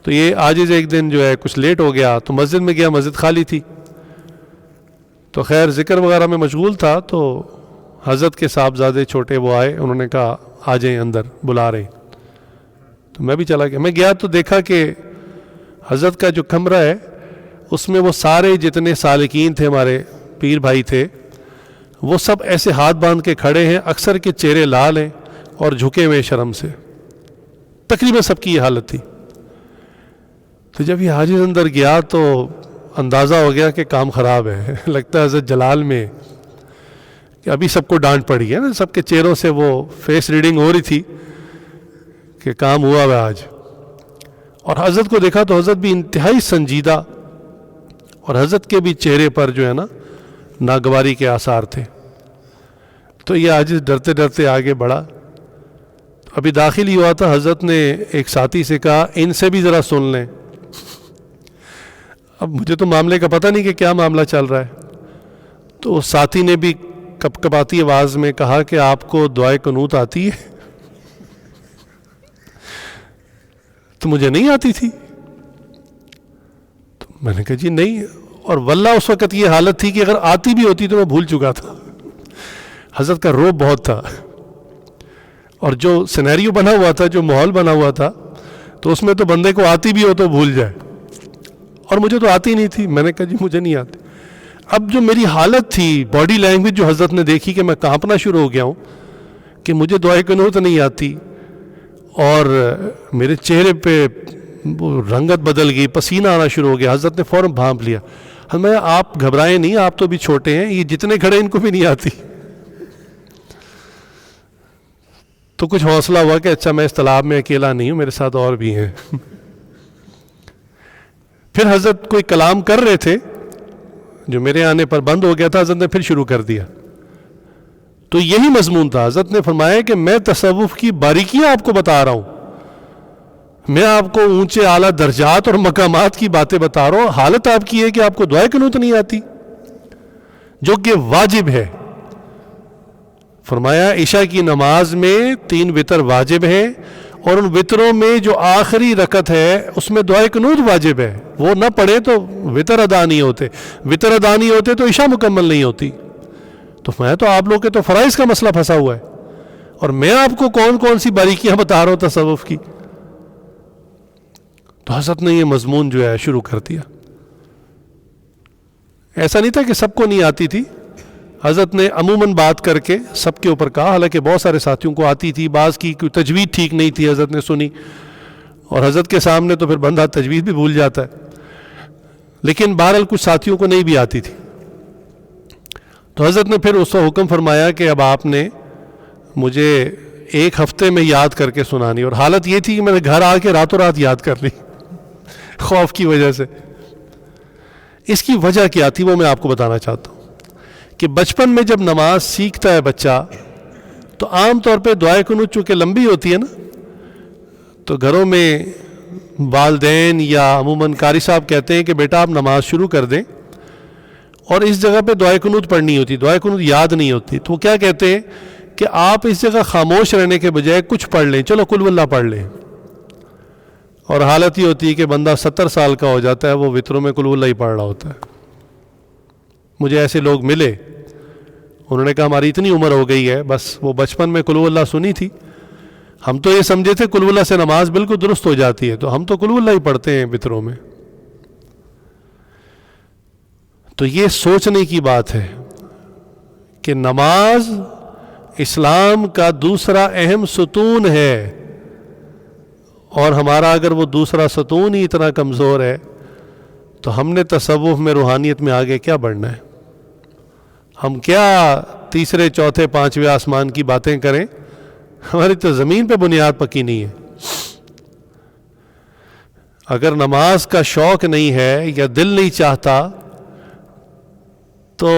تو یہ عاجز ایک دن جو ہے کچھ لیٹ ہو گیا، تو مسجد میں گیا، مسجد خالی تھی، تو خیر ذکر وغیرہ میں مشغول تھا، تو حضرت کے صاحبزادے چھوٹے وہ آئے، انہوں نے کہا آ جائیں اندر، بلا رہے ہیں۔ تو میں بھی چلا گیا، میں گیا تو دیکھا کہ حضرت کا جو کمرہ ہے اس میں وہ سارے جتنے سالکین تھے، ہمارے پیر بھائی تھے، وہ سب ایسے ہاتھ باندھ کے کھڑے ہیں، اکثر کے چہرے لال ہیں اور جھکے ہوئے شرم سے، تقریباً سب کی یہ حالت تھی۔ تو جب یہ حاجز اندر گیا تو اندازہ ہو گیا کہ کام خراب ہے. لگتا ہے حضرت جلال میں کہ ابھی سب کو ڈانٹ پڑی ہے نا, سب کے چہروں سے وہ فیس ریڈنگ ہو رہی تھی کہ کام ہوا ہے آج. اور حضرت کو دیکھا تو حضرت بھی انتہائی سنجیدہ, اور حضرت کے بھی چہرے پر جو ہے نا ناگواری کے آثار تھے. تو یہ آج ڈرتے ڈرتے آگے بڑھا. ابھی داخل ہی ہوا تھا, حضرت نے ایک ساتھی سے کہا ان سے بھی ذرا سن لیں. اب مجھے تو معاملے کا پتہ نہیں کہ کیا معاملہ چل رہا ہے. تو اس ساتھی نے بھی کپ کپاتی آواز میں کہا کہ آپ کو دعائے قنوت آتی ہے؟ تو مجھے نہیں آتی تھی. تو میں نے کہا جی نہیں, اور واللہ اس وقت یہ حالت تھی کہ اگر آتی بھی ہوتی تو میں بھول چکا تھا. حضرت کا روب بہت تھا, اور جو سینیریو بنا ہوا تھا, جو ماحول بنا ہوا تھا, تو اس میں تو بندے کو آتی بھی ہو تو بھول جائے, اور مجھے تو آتی نہیں تھی. میں نے کہا جی مجھے نہیں آتی. اب جو میری حالت تھی, باڈی لینگویج جو حضرت نے دیکھی کہ میں کانپنا شروع ہو گیا ہوں کہ مجھے دعائے قنوت نہیں آتی, اور میرے چہرے پہ رنگت بدل گئی, پسینہ آنا شروع ہو گیا. حضرت نے فوراً بھانپ لیا. میں آپ گھبرائیں نہیں, آپ تو بھی چھوٹے ہیں, یہ جتنے کھڑے ان کو بھی نہیں آتی. تو کچھ حوصلہ ہوا کہ اچھا میں اس تالاب میں اکیلا نہیں ہوں, میرے ساتھ اور بھی ہیں. پھر حضرت کوئی کلام کر رہے تھے جو میرے آنے پر بند ہو گیا تھا, حضرت نے پھر شروع کر دیا. تو یہی مضمون تھا. حضرت نے فرمایا کہ میں تصوف کی باریکیاں آپ کو بتا رہا ہوں, میں آپ کو اونچے اعلیٰ درجات اور مقامات کی باتیں بتا رہا ہوں. حالت آپ کی ہے کہ آپ کو دعائے قنوت نہیں آتی, جو کہ واجب ہے. فرمایا عشاء کی نماز میں 3 وتر واجب ہیں, اور ان وطروں میں جو آخری رکعت ہے اس میں دعائے قنوت واجب ہے. وہ نہ پڑھے تو وطر ادا نہیں ہوتے, وطر ادا نہیں ہوتے تو عشاء مکمل نہیں ہوتی. تو میں تو آپ لوگ کے تو فرائض کا مسئلہ پھنسا ہوا ہے, اور میں آپ کو کون کون سی باریکیاں بتا رہا ہوں تصوف کی. تو حضرت نے یہ مضمون جو ہے شروع کر دیا. ایسا نہیں تھا کہ سب کو نہیں آتی تھی, حضرت نے عموماً بات کر کے سب کے اوپر کہا. حالانکہ بہت سارے ساتھیوں کو آتی تھی, بعض کی کوئی تجوید ٹھیک نہیں تھی, حضرت نے سنی, اور حضرت کے سامنے تو پھر بندہ تجوید بھی بھول جاتا ہے. لیکن بہرحال کچھ ساتھیوں کو نہیں بھی آتی تھی. تو حضرت نے پھر اس کو حکم فرمایا کہ اب آپ نے مجھے 1 ہفتے میں یاد کر کے سنانی. اور حالت یہ تھی کہ میں نے گھر آ کے راتوں رات یاد کر لی خوف کی وجہ سے. اس کی وجہ کیا تھی وہ میں آپ کو بتانا چاہتا ہوں کہ بچپن میں جب نماز سیکھتا ہے بچہ, تو عام طور پہ دعائے قنوت چونکہ لمبی ہوتی ہے نا, تو گھروں میں والدین یا عموماً قاری صاحب کہتے ہیں کہ بیٹا آپ نماز شروع کر دیں, اور اس جگہ پہ دعائے قنوت پڑھنی ہوتی, دعائے قنوت یاد نہیں ہوتی. تو وہ کیا کہتے ہیں کہ آپ اس جگہ خاموش رہنے کے بجائے کچھ پڑھ لیں, چلو قل واللہ پڑھ لیں. اور حالت یہ ہوتی ہے کہ بندہ 70 سال کا ہو جاتا ہے, وہ وطروں میں قل واللہ ہی پڑھ رہا ہوتا ہے. مجھے ایسے لوگ ملے, انہوں نے کہا ہماری اتنی عمر ہو گئی ہے, بس وہ بچپن میں قل واللہ سنی تھی, ہم تو یہ سمجھے تھے قل واللہ سے نماز بالکل درست ہو جاتی ہے, تو ہم تو قل واللہ ہی پڑھتے ہیں وطروں میں. تو یہ سوچنے کی بات ہے کہ نماز اسلام کا دوسرا اہم ستون ہے, اور ہمارا اگر وہ دوسرا ستون ہی اتنا کمزور ہے تو ہم نے تصوف میں روحانیت میں آگے کیا بڑھنا ہے؟ ہم کیا 3، 4، 5ویں آسمان کی باتیں کریں؟ ہماری تو زمین پہ بنیاد پکی نہیں ہے. اگر نماز کا شوق نہیں ہے یا دل نہیں چاہتا تو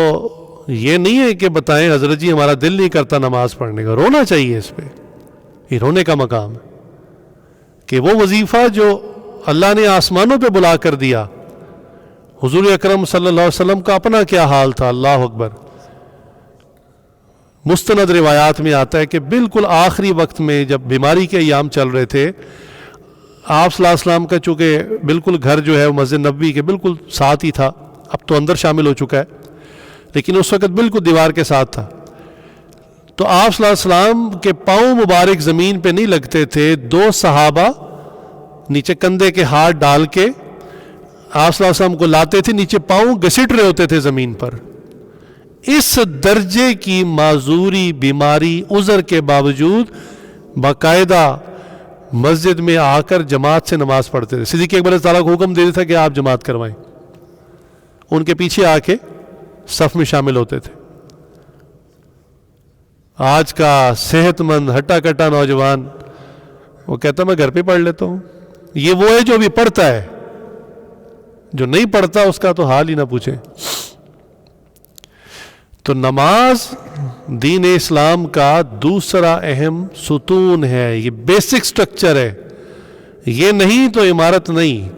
یہ نہیں ہے کہ بتائیں حضرت جی ہمارا دل نہیں کرتا نماز پڑھنے کا. رونا چاہیے اس پہ, یہ رونے کا مقام ہے کہ وہ وظیفہ جو اللہ نے آسمانوں پہ بلا کر دیا, حضور اکرم صلی اللہ علیہ وسلم کا اپنا کیا حال تھا. اللہ اکبر. مستند روایات میں آتا ہے کہ بالکل آخری وقت میں جب بیماری کے ایام چل رہے تھے, آپ صلی اللہ علیہ وسلم کا چونکہ بالکل گھر جو ہے وہ مسجد نبوی کے بالکل ساتھ ہی تھا, اب تو اندر شامل ہو چکا ہے, لیکن اس وقت بالکل دیوار کے ساتھ تھا. تو آپ صلی اللہ علیہ وسلم کے پاؤں مبارک زمین پہ نہیں لگتے تھے. 2 صحابہ نیچے کندھے کے ہاتھ ڈال کے آپ صلی اللہ علیہ وسلم کو لاتے تھے, نیچے پاؤں گھسیٹ رہے ہوتے تھے زمین پر. اس درجے کی معذوری, بیماری, عذر کے باوجود باقاعدہ مسجد میں آ کر جماعت سے نماز پڑھتے تھے. صدیق اکبر تعالیٰ کو حکم دے دیتا کہ آپ جماعت کروائیں. ان کے پیچھے آ کے صف میں شامل ہوتے تھے. آج کا صحت مند ہٹا کٹا نوجوان وہ کہتا میں گھر پہ پڑھ لیتا ہوں. یہ وہ ہے جو ابھی پڑھتا ہے، جو نہیں پڑھتا اس کا تو حال ہی نہ پوچھیں. تو نماز دین اسلام کا دوسرا اہم ستون ہے، یہ بیسک سٹرکچر ہے. یہ نہیں تو عمارت نہیں.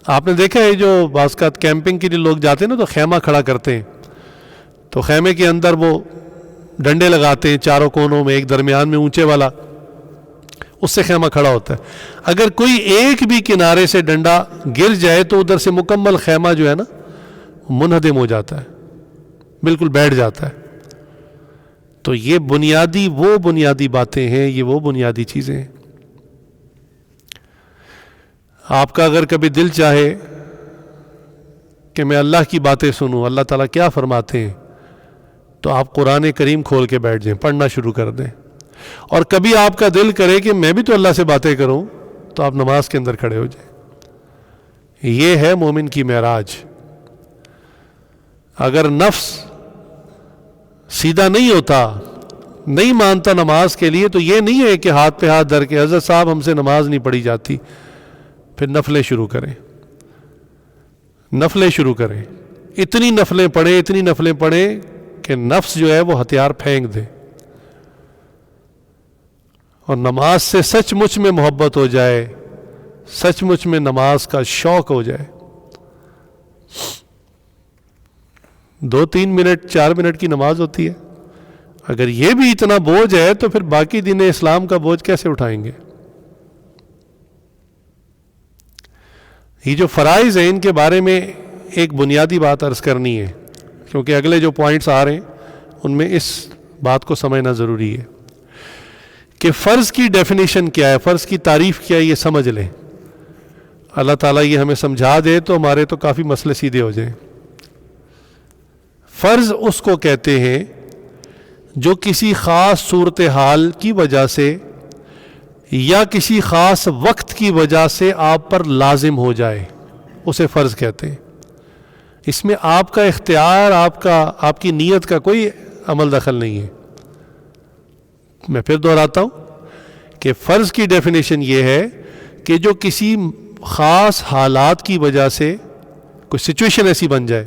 آپ نے دیکھا ہے جو بعض کا کیمپنگ کے لیے لوگ جاتے ہیں نا تو خیمہ کھڑا کرتے ہیں، تو خیمے کے اندر وہ ڈنڈے لگاتے ہیں چاروں کونوں میں، ایک درمیان میں اونچے والا، اس سے خیمہ کھڑا ہوتا ہے. اگر کوئی ایک بھی کنارے سے ڈنڈا گر جائے تو ادھر سے مکمل خیمہ جو ہے نا منہدم ہو جاتا ہے، بالکل بیٹھ جاتا ہے. تو یہ وہ بنیادی باتیں ہیں، یہ وہ بنیادی چیزیں ہیں. آپ کا اگر کبھی دل چاہے کہ میں اللہ کی باتیں سنوں، اللہ تعالیٰ کیا فرماتے ہیں، تو آپ قرآن کریم کھول کے بیٹھ جائیں، پڑھنا شروع کر دیں. اور کبھی آپ کا دل کرے کہ میں بھی تو اللہ سے باتیں کروں، تو آپ نماز کے اندر کھڑے ہو جائیں. یہ ہے مومن کی معراج. اگر نفس سیدھا نہیں ہوتا، نہیں مانتا نماز کے لیے، تو یہ نہیں ہے کہ ہاتھ پہ ہاتھ دھر کے حضرت صاحب ہم سے نماز نہیں پڑھی جاتی، پھر نفلیں شروع کریں. نفلیں شروع کریں، اتنی نفلیں پڑھیں کہ نفس جو ہے وہ ہتھیار پھینک دے اور نماز سے سچ مچ میں محبت ہو جائے، سچ مچ میں نماز کا شوق ہو جائے. 2-3 منٹ 4 منٹ کی نماز ہوتی ہے. اگر یہ بھی اتنا بوجھ ہے تو پھر باقی دین اسلام کا بوجھ کیسے اٹھائیں گے؟ یہ جو فرائض ہیں ان کے بارے میں ایک بنیادی بات عرض کرنی ہے، کیونکہ اگلے جو پوائنٹس آ رہے ہیں ان میں اس بات کو سمجھنا ضروری ہے کہ فرض کی ڈیفینیشن کیا ہے، فرض کی تعریف کیا ہے، یہ سمجھ لیں. اللہ تعالیٰ یہ ہمیں سمجھا دے تو ہمارے تو کافی مسئلے سیدھے ہو جائیں. فرض اس کو کہتے ہیں جو کسی خاص صورتحال کی وجہ سے یا کسی خاص وقت کی وجہ سے آپ پر لازم ہو جائے، اسے فرض کہتے ہیں. اس میں آپ کا اختیار، آپ کی نیت کا کوئی عمل دخل نہیں ہے. میں پھر دہراتا ہوں کہ فرض کی ڈیفینیشن یہ ہے کہ جو کسی خاص حالات کی وجہ سے کوئی سچویشن ایسی بن جائے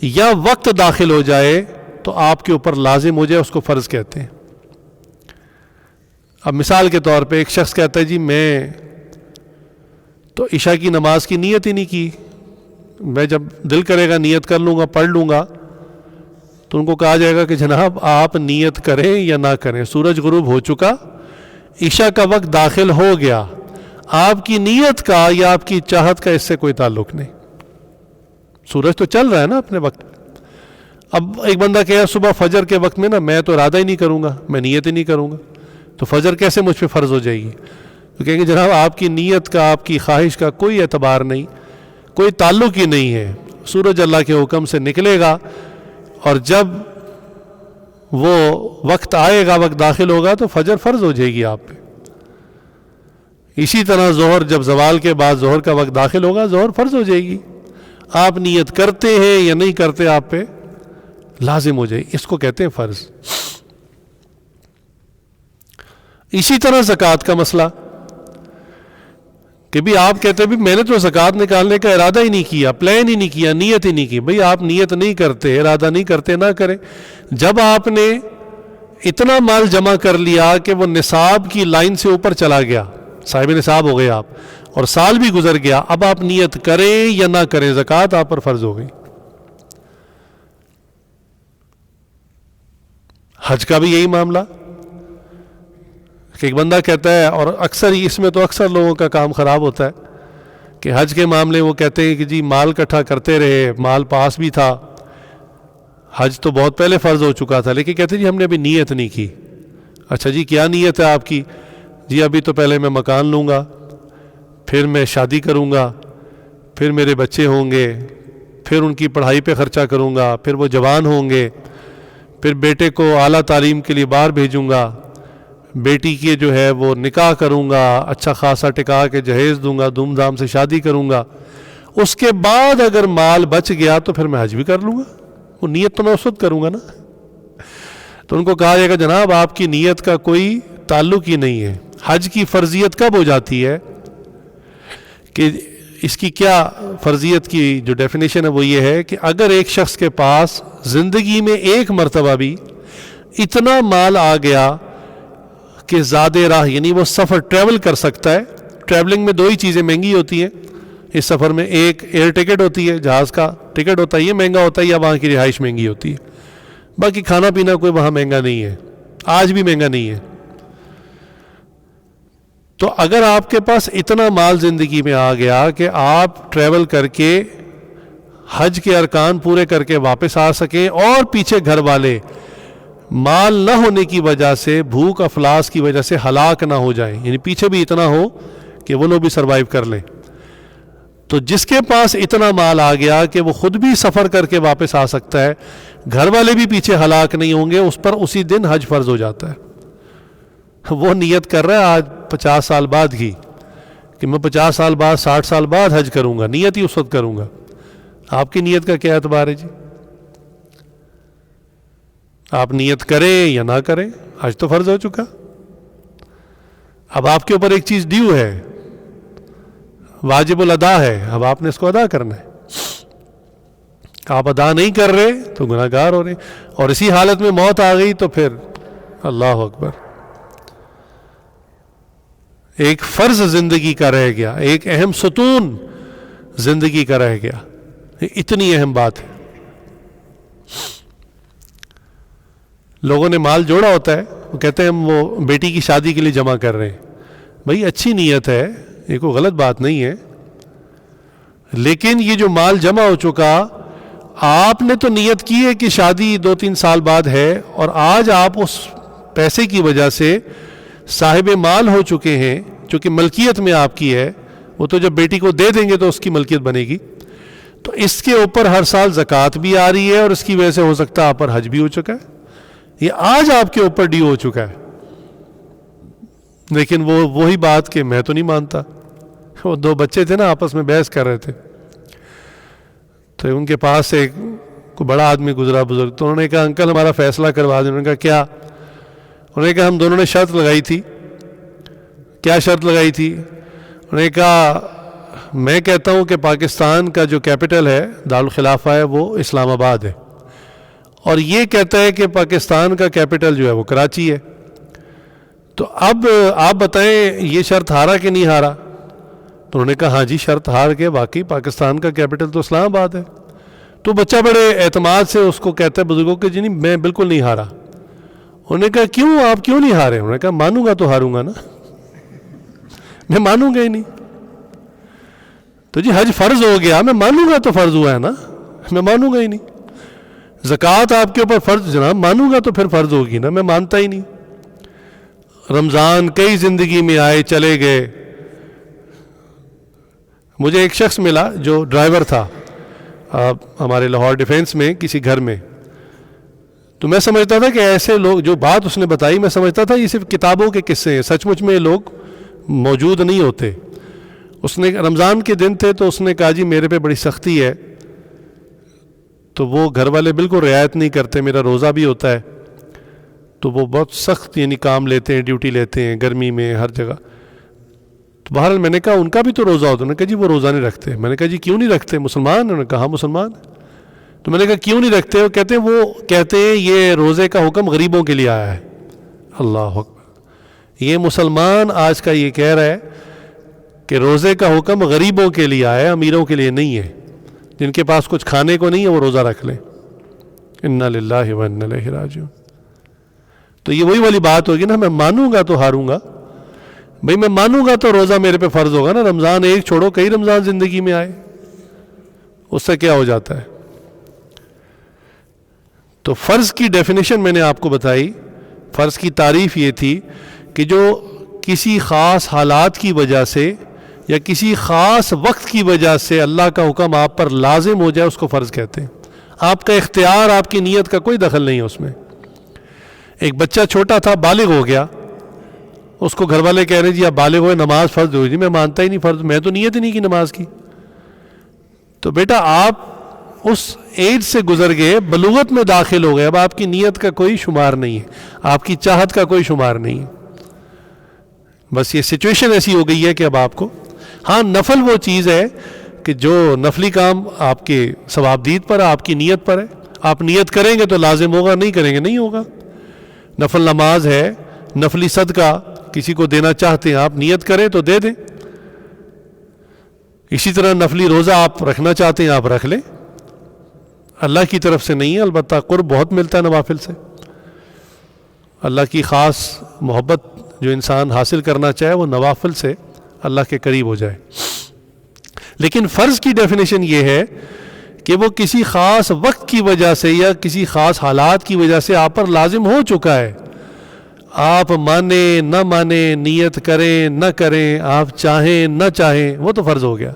یا وقت داخل ہو جائے تو آپ کے اوپر لازم ہو جائے، اس کو فرض کہتے ہیں. اب مثال کے طور پہ ایک شخص کہتا ہے جی میں تو عشاء کی نماز کی نیت ہی نہیں کی، میں جب دل کرے گا نیت کر لوں گا، پڑھ لوں گا. تو ان کو کہا جائے گا کہ جناب آپ نیت کریں یا نہ کریں، سورج غروب ہو چکا، عشاء کا وقت داخل ہو گیا، آپ کی نیت کا یا آپ کی چاہت کا اس سے کوئی تعلق نہیں. سورج تو چل رہا ہے نا اپنے وقت. اب ایک بندہ کہے صبح فجر کے وقت میں نا میں تو ارادہ ہی نہیں کروں گا، میں نیت ہی نہیں کروں گا، تو فجر کیسے مجھ پہ فرض ہو جائے گی؟ تو کہیں گے جناب آپ کی نیت کا، آپ کی خواہش کا کوئی اعتبار نہیں، کوئی تعلق ہی نہیں ہے. سورج اللہ کے حکم سے نکلے گا اور جب وہ وقت آئے گا، وقت داخل ہوگا تو فجر فرض ہو جائے گی آپ پہ. اسی طرح ظہر جب زوال کے بعد ظہر کا وقت داخل ہوگا، ظہر فرض ہو جائے گی. آپ نیت کرتے ہیں یا نہیں کرتے آپ پہ لازم ہو جائے گی. اس کو کہتے ہیں فرض. اسی طرح زکوٰۃ کا مسئلہ کہ بھی آپ کہتے ہیں بھی میں نے تو زکوٰۃ نکالنے کا ارادہ ہی نہیں کیا، پلان ہی نہیں کیا، نیت ہی نہیں کی. بھئی آپ نیت نہیں کرتے، ارادہ نہیں کرتے، نہ کریں. جب آپ نے اتنا مال جمع کر لیا کہ وہ نصاب کی لائن سے اوپر چلا گیا، صاحب نصاب ہو گئے آپ، اور سال بھی گزر گیا، اب آپ نیت کریں یا نہ کریں زکوٰۃ آپ پر فرض ہو گئی. حج کا بھی یہی معاملہ کہ ایک بندہ کہتا ہے، اور اکثر اس میں تو اکثر لوگوں کا کام خراب ہوتا ہے کہ حج کے معاملے وہ کہتے ہیں کہ جی مال اکٹھا کرتے رہے، مال پاس بھی تھا، حج تو بہت پہلے فرض ہو چکا تھا، لیکن کہتے ہیں جی ہم نے ابھی نیت نہیں کی. اچھا جی کیا نیت ہے آپ کی؟ جی ابھی تو پہلے میں مکان لوں گا، پھر میں شادی کروں گا، پھر میرے بچے ہوں گے، پھر ان کی پڑھائی پہ خرچہ کروں گا، پھر وہ جوان ہوں گے، پھر بیٹے کو اعلیٰ تعلیم کے لیے باہر بھیجوں گا، بیٹی کے جو ہے وہ نکاح کروں گا، اچھا خاصا ٹکا کے جہیز دوں گا، دھوم دھام سے شادی کروں گا. اس کے بعد اگر مال بچ گیا تو پھر میں حج بھی کر لوں گا، وہ نیت تو میں اس وقت کروں گا نا. تو ان کو کہا جائے گا جناب آپ کی نیت کا کوئی تعلق ہی نہیں ہے. حج کی فرضیت کب ہو جاتی ہے کہ اس کی کیا فرضیت کی جو ڈیفینیشن ہے وہ یہ ہے کہ اگر ایک شخص کے پاس زندگی میں ایک مرتبہ بھی اتنا مال آ گیا کہ زیادہ راہ، یعنی وہ سفر ٹریول کر سکتا ہے. ٹریولنگ میں دو ہی چیزیں مہنگی ہوتی ہیں اس سفر میں، ایک ایئر ٹکٹ ہوتی ہے، جہاز کا ٹکٹ ہوتا ہے، یہ مہنگا ہوتا ہے، یا وہاں کی رہائش مہنگی ہوتی ہے. باقی کھانا پینا کوئی وہاں مہنگا نہیں ہے، آج بھی مہنگا نہیں ہے. تو اگر آپ کے پاس اتنا مال زندگی میں آ گیا کہ آپ ٹریول کر کے حج کے ارکان پورے کر کے واپس آ سکیں اور پیچھے گھر والے مال نہ ہونے کی وجہ سے، بھوک افلاس کی وجہ سے ہلاک نہ ہو جائیں، یعنی پیچھے بھی اتنا ہو کہ وہ لوگ بھی سروائیو کر لیں، تو جس کے پاس اتنا مال آ گیا کہ وہ خود بھی سفر کر کے واپس آ سکتا ہے، گھر والے بھی پیچھے ہلاک نہیں ہوں گے، اس پر اسی دن حج فرض ہو جاتا ہے. وہ نیت کر رہا ہے آج 50 سال بعد کی کہ میں 50 سال بعد 60 سال بعد حج کروں گا، نیت ہی اس وقت کروں گا. آپ کی نیت کا کیا اعتبار ہے جی؟ آپ نیت کریں یا نہ کریں، حج تو فرض ہو چکا. اب آپ کے اوپر ایک چیز ڈیو ہے، واجب الادا ہے، اب آپ نے اس کو ادا کرنا ہے. آپ ادا نہیں کر رہے تو گناہ گار ہو رہے، اور اسی حالت میں موت آ گئی تو پھر اللہ اکبر. ایک فرض زندگی کا رہ گیا، ایک اہم ستون زندگی کا رہ گیا. اتنی اہم بات ہے. لوگوں نے مال جوڑا ہوتا ہے، وہ کہتے ہیں ہم وہ بیٹی کی شادی کے لیے جمع کر رہے ہیں. بھائی اچھی نیت ہے، یہ کوئی غلط بات نہیں ہے، لیکن یہ جو مال جمع ہو چکا، آپ نے تو نیت کی ہے کہ شادی 2-3 سال بعد ہے، اور آج آپ اس پیسے کی وجہ سے صاحب مال ہو چکے ہیں، چونکہ ملکیت میں آپ کی ہے. وہ تو جب بیٹی کو دے دیں گے تو اس کی ملکیت بنے گی. تو اس کے اوپر ہر سال زکوٰۃ بھی آ رہی ہے، اور اس کی وجہ سے ہو سکتا ہے آپ پر حج بھی ہو چکا ہے. یہ آج آپ کے اوپر ڈیو ہو چکا ہے. لیکن وہی بات کہ میں تو نہیں مانتا. وہ 2 بچے تھے نا، آپس میں بحث کر رہے تھے، تو ان کے پاس سے کوئی بڑا آدمی گزرا بزرگ، تو انہوں نے کہا انکل ہمارا فیصلہ کروا دیں. انہوں نے کہا کیا؟ انہوں نے کہا ہم دونوں نے شرط لگائی تھی. کیا شرط لگائی تھی؟ انہوں نے کہا میں کہتا ہوں کہ پاکستان کا جو کیپٹل ہے، دارالخلافہ ہے، وہ اسلام آباد ہے، اور یہ کہتا ہے کہ پاکستان کا کیپٹل جو ہے وہ کراچی ہے. تو اب آپ بتائیں یہ شرط ہارا کہ نہیں ہارا؟ تو انہوں نے کہا ہاں جی شرط ہار کے، واقعی پاکستان کا کیپٹل تو اسلام آباد ہے. تو بچہ بڑے اعتماد سے اس کو کہتا ہے بزرگوں کہ جی نہیں میں بالکل نہیں ہارا. انہوں نے کہا کیوں، آپ کیوں نہیں ہارے؟ انہوں نے کہا مانوں گا تو ہاروں گا نا، میں مانوں گا ہی نہیں. تو جی حج فرض ہو گیا، میں مانوں گا تو فرض ہوا ہے نا، میں مانوں گا ہی نہیں. زکوٰۃ آپ کے اوپر فرض، جناب مانوں گا تو پھر فرض ہوگی نا، میں مانتا ہی نہیں. رمضان کئی زندگی میں آئے چلے گئے. مجھے ایک شخص ملا جو ڈرائیور تھا ہمارے لاہور ڈیفینس میں کسی گھر میں. تو میں سمجھتا تھا کہ ایسے لوگ، جو بات اس نے بتائی میں سمجھتا تھا یہ صرف کتابوں کے قصے ہیں، سچ مچ میں یہ لوگ موجود نہیں ہوتے. اس نے رمضان کے دن تھے تو اس نے کہا جی میرے پہ بڑی سختی ہے. تو وہ گھر والے بالکل رعایت نہیں کرتے، میرا روزہ بھی ہوتا ہے، تو وہ بہت سخت یعنی کام لیتے ہیں، ڈیوٹی لیتے ہیں گرمی میں ہر جگہ. تو بہرحال میں نے کہا ان کا بھی تو روزہ ہوتا ہے. انہوں نے کہا جی وہ روزہ نہیں رکھتے. میں نے کہا جی کیوں نہیں رکھتے، مسلمان؟ انہوں نے کہا ہاں مسلمان. تو میں نے کہا کیوں نہیں رکھتے؟ وہ کہتے ہیں یہ روزے کا حکم غریبوں کے لیے آیا ہے. اللہ اکبر. یہ مسلمان آج کا یہ کہہ رہا ہے کہ روزے کا حکم غریبوں کے لیے آیا ہے، امیروں کے لیے نہیں ہے. جن کے پاس کچھ کھانے کو نہیں ہے وہ روزہ رکھ لیں. انا للہ و انا الیہ راجعون. تو یہ وہی والی بات ہوگی نا، میں مانوں گا تو ہاروں گا. بھئی میں مانوں گا تو روزہ میرے پہ فرض ہوگا نا. رمضان ایک چھوڑو، کئی رمضان زندگی میں آئے، اس سے کیا ہو جاتا ہے. تو فرض کی ڈیفینیشن میں نے آپ کو بتائی. فرض کی تعریف یہ تھی کہ جو کسی خاص حالات کی وجہ سے یا کسی خاص وقت کی وجہ سے اللہ کا حکم آپ پر لازم ہو جائے اس کو فرض کہتے ہیں. آپ کا اختیار، آپ کی نیت کا کوئی دخل نہیں ہے اس میں. ایک بچہ چھوٹا تھا، بالغ ہو گیا، اس کو گھر والے کہہ رہے ہیں جی آپ بالغ ہوئے، نماز فرض ہوئی. جی میں مانتا ہی نہیں فرض، میں تو نیت ہی نہیں کی نماز کی. تو بیٹا آپ اس ایج سے گزر گئے، بلوغت میں داخل ہو گئے، اب آپ کی نیت کا کوئی شمار نہیں ہے، آپ کی چاہت کا کوئی شمار نہیں ہے، بس یہ سچویشن ایسی ہو گئی ہے کہ اب آپ کو، ہاں نفل وہ چیز ہے کہ جو نفلی کام آپ کے ثوابدید پر ہے، آپ کی نیت پر ہے، آپ نیت کریں گے تو لازم ہوگا، نہیں کریں گے نہیں ہوگا. نفل نماز ہے، نفلی صدقہ کسی کو دینا چاہتے ہیں، آپ نیت کریں تو دے دیں. اسی طرح نفلی روزہ آپ رکھنا چاہتے ہیں، آپ رکھ لیں، اللہ کی طرف سے نہیں ہے، البتہ قرب بہت ملتا ہے نوافل سے. اللہ کی خاص محبت جو انسان حاصل کرنا چاہے وہ نوافل سے اللہ کے قریب ہو جائے. لیکن فرض کی ڈیفینیشن یہ ہے کہ وہ کسی خاص وقت کی وجہ سے یا کسی خاص حالات کی وجہ سے آپ پر لازم ہو چکا ہے. آپ مانیں نہ مانیں، نیت کریں نہ کریں، آپ چاہیں نہ چاہیں، وہ تو فرض ہو گیا.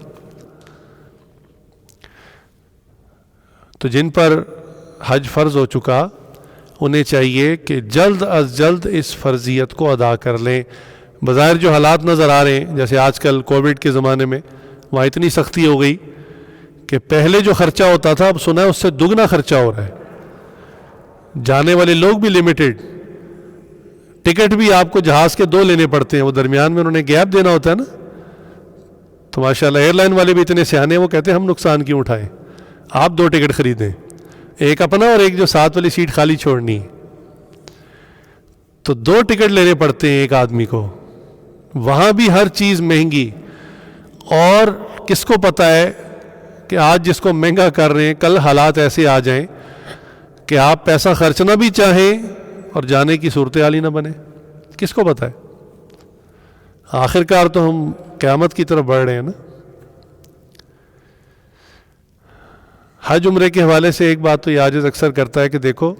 تو جن پر حج فرض ہو چکا انہیں چاہیے کہ جلد از جلد اس فرضیت کو ادا کر لیں. بظاہر جو حالات نظر آ رہے ہیں، جیسے آج کل کووڈ کے زمانے میں وہاں اتنی سختی ہو گئی کہ پہلے جو خرچہ ہوتا تھا اب سنا ہے اس سے دگنا خرچہ ہو رہا ہے. جانے والے لوگ بھی لمیٹڈ، ٹکٹ بھی آپ کو جہاز کے 2 لینے پڑتے ہیں، وہ درمیان میں انہوں نے گیپ دینا ہوتا ہے نا. تو ماشاءاللہ ایئر لائن والے بھی اتنے سیانے ہیں، وہ کہتے ہیں ہم نقصان کیوں اٹھائیں، آپ 2 ٹکٹ خریدیں، ایک اپنا اور ایک جو ساتھ والی سیٹ خالی چھوڑنی. تو 2 ٹکٹ لینے پڑتے ہیں ایک آدمی کو. وہاں بھی ہر چیز مہنگی، اور کس کو پتہ ہے کہ آج جس کو مہنگا کر رہے ہیں کل حالات ایسے آ جائیں کہ آپ پیسہ خرچنا بھی چاہیں اور جانے کی صورتحال ہی نہ بنے. کس کو پتہ ہے؟ آخر کار تو ہم قیامت کی طرف بڑھ رہے ہیں نا. حج عمرے کے حوالے سے ایک بات تو یہ عاجز اکثر کرتا ہے کہ دیکھو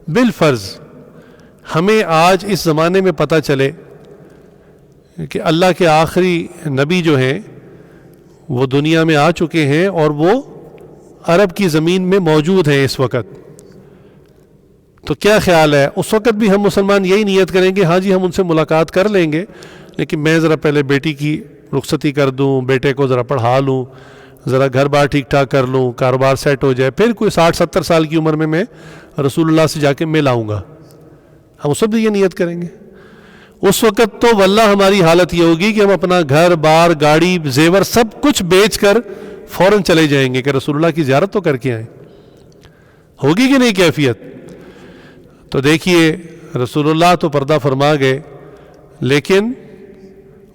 بالفرض ہمیں آج اس زمانے میں پتہ چلے کہ اللہ کے آخری نبی جو ہیں وہ دنیا میں آ چکے ہیں اور وہ عرب کی زمین میں موجود ہیں اس وقت، تو کیا خیال ہے؟ اس وقت بھی ہم مسلمان یہی نیت کریں گے ہاں جی ہم ان سے ملاقات کر لیں گے، لیکن میں ذرا پہلے بیٹی کی رخصتی کر دوں، بیٹے کو ذرا پڑھا لوں، ذرا گھر بار ٹھیک ٹھاک کر لوں، کاروبار سیٹ ہو جائے، پھر کوئی 60-70 سال کی عمر میں رسول اللہ سے جا کے مل آؤں گا. ہم اس وقت بھی یہ نیت کریں گے. اس وقت تو واللہ ہماری حالت یہ ہوگی کہ ہم اپنا گھر بار گاڑی زیور سب کچھ بیچ کر فوراً چلے جائیں گے کہ رسول اللہ کی زیارت تو کر کے آئیں. ہوگی کہ نہیں کیفیت؟ تو دیکھیے رسول اللہ تو پردہ فرما گئے، لیکن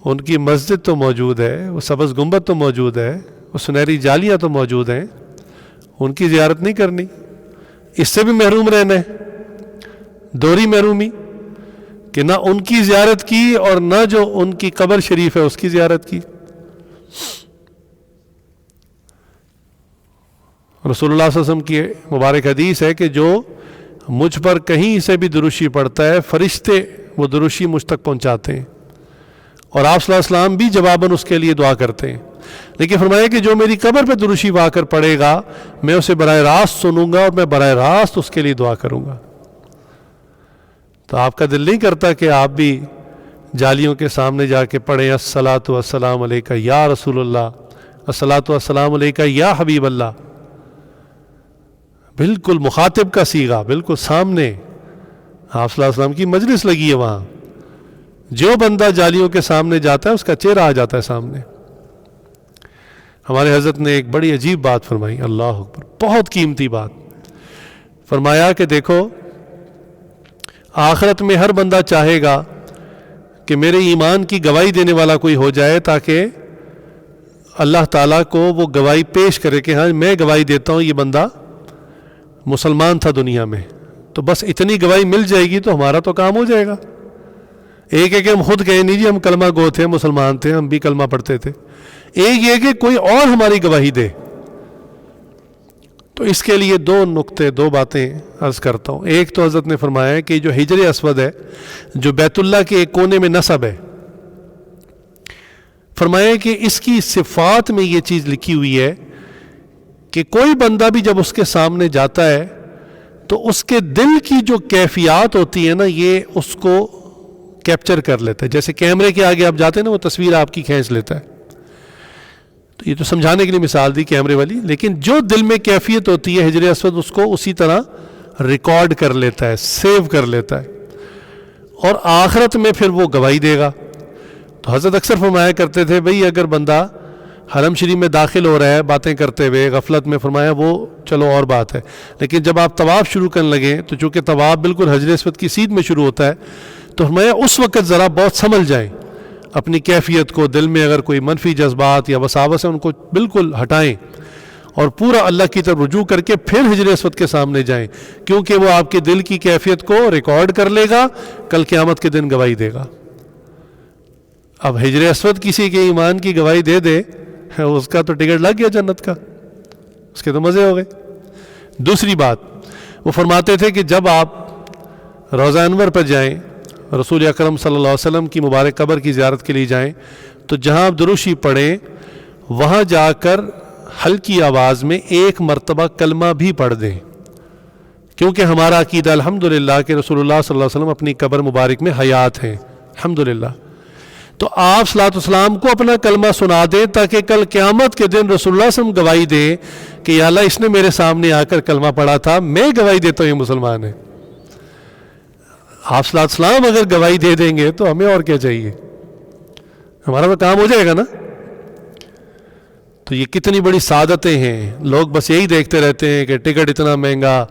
ان کی مسجد تو موجود ہے، وہ سبز گنبد تو موجود ہے، وہ سنہری جالیاں تو موجود ہیں، ان کی زیارت نہیں کرنی؟ اس سے بھی محروم رہنا ہے، دوہری محرومی کہ نہ ان کی زیارت کی اور نہ جو ان کی قبر شریف ہے اس کی زیارت کی. رسول اللہ صلی اللہ علیہ وسلم کی مبارک حدیث ہے کہ جو مجھ پر کہیں سے بھی دروشی پڑتا ہے فرشتے وہ دروشی مجھ تک پہنچاتے ہیں، اور آپ صلی اللہ علیہ وسلم بھی جواباً اس کے لیے دعا کرتے ہیں. لیکن فرمایا کہ جو میری قبر پہ دروشی وا کر پڑے گا میں اسے براہ راست سنوں گا اور میں براہ راست اس کے لیے دعا کروں گا. تو آپ کا دل نہیں کرتا کہ آپ بھی جالیوں کے سامنے جا کے پڑھیں الصلاۃ والسلام علیکہ یا رسول اللہ، الصلاۃ والسلام علیکہ یا حبیب اللہ، بالکل مخاطب کا صیغہ، بالکل سامنے آپ صلی اللہ علیہ وسلم کی مجلس لگی ہے وہاں. جو بندہ جالیوں کے سامنے جاتا ہے اس کا چہرہ آ جاتا ہے سامنے. ہمارے حضرت نے ایک بڑی عجیب بات فرمائی، اللہ اکبر، بہت قیمتی بات فرمایا کہ دیکھو آخرت میں ہر بندہ چاہے گا کہ میرے ایمان کی گواہی دینے والا کوئی ہو جائے تاکہ اللہ تعالیٰ کو وہ گواہی پیش کرے کہ ہاں میں گواہی دیتا ہوں یہ بندہ مسلمان تھا دنیا میں. تو بس اتنی گواہی مل جائے گی تو ہمارا تو کام ہو جائے گا. ایک ہے کہ ہم خود کہیں نہیں جی ہم کلمہ گو تھے، مسلمان تھے، ہم بھی کلمہ پڑھتے تھے. ایک یہ کہ کوئی اور ہماری گواہی دے. تو اس کے لیے 2 نقطے 2 باتیں عرض کرتا ہوں. ایک تو حضرت نے فرمایا کہ جو حجر اسود ہے جو بیت اللہ کے ایک کونے میں نصب ہے، فرمایا کہ اس کی صفات میں یہ چیز لکھی ہوئی ہے کہ کوئی بندہ بھی جب اس کے سامنے جاتا ہے تو اس کے دل کی جو کیفیات ہوتی ہیں نا یہ اس کو کیپچر کر لیتا ہے. جیسے کیمرے کے آگے آپ جاتے ہیں نا وہ تصویر آپ کی کھینچ لیتا ہے. تو یہ تو سمجھانے کے لیے مثال دی کیمرے والی، لیکن جو دل میں کیفیت ہوتی ہے حجر اسود اس کو اسی طرح ریکارڈ کر لیتا ہے، سیو کر لیتا ہے، اور آخرت میں پھر وہ گواہی دے گا۔ تو حضرت اکثر فرمایا کرتے تھے بھئی اگر بندہ حرم شریف میں داخل ہو رہا ہے باتیں کرتے ہوئے غفلت میں، فرمایا وہ چلو اور بات ہے، لیکن جب آپ طواف شروع کرنے لگیں تو چونکہ طواف بالکل حجر اسود کی سیدھ میں شروع ہوتا ہے، تو فرمایا اس وقت ذرا بہت سنبھل جائیں، اپنی کیفیت کو، دل میں اگر کوئی منفی جذبات یا وساوس ہیں ان کو بالکل ہٹائیں، اور پورا اللہ کی طرف رجوع کر کے پھر حجر اسود کے سامنے جائیں، کیونکہ وہ آپ کے دل کی کیفیت کو ریکارڈ کر لے گا، کل قیامت کے دن گواہی دے گا۔ اب حجر اسود کسی کے ایمان کی گواہی دے دے، اس کا تو ٹکٹ لگ گیا جنت کا، اس کے تو مزے ہو گئے۔ دوسری بات، وہ فرماتے تھے کہ جب آپ روضہ انور پر جائیں، رسول اکرم صلی اللہ علیہ وسلم کی مبارک قبر کی زیارت کے لیے جائیں، تو جہاں آپ درود شریف پڑھیں وہاں جا کر ہلکی آواز میں ایک مرتبہ کلمہ بھی پڑھ دیں، کیونکہ ہمارا عقیدہ الحمدللہ کہ رسول اللہ صلی اللہ علیہ وسلم اپنی قبر مبارک میں حیات ہیں الحمدللہ، تو آپ صلی اللہ علیہ وسلم کو اپنا کلمہ سنا دیں تاکہ کل قیامت کے دن رسول اللہ صلی اللہ علیہ وسلم گواہی دے کہ یا اللہ اس نے میرے سامنے آ کر کلمہ پڑھا تھا، میں گواہی دیتا ہوں یہ مسلمان ہے۔ آپ صلی اللہ علیہ وسلم اگر گواہی دے دیں گے تو ہمیں اور کیا چاہیے، ہمارا تو کام ہو جائے گا نا۔ تو یہ کتنی بڑی سعادتیں ہیں، لوگ بس یہی دیکھتے رہتے ہیں کہ ٹکٹ اتنا مہنگا،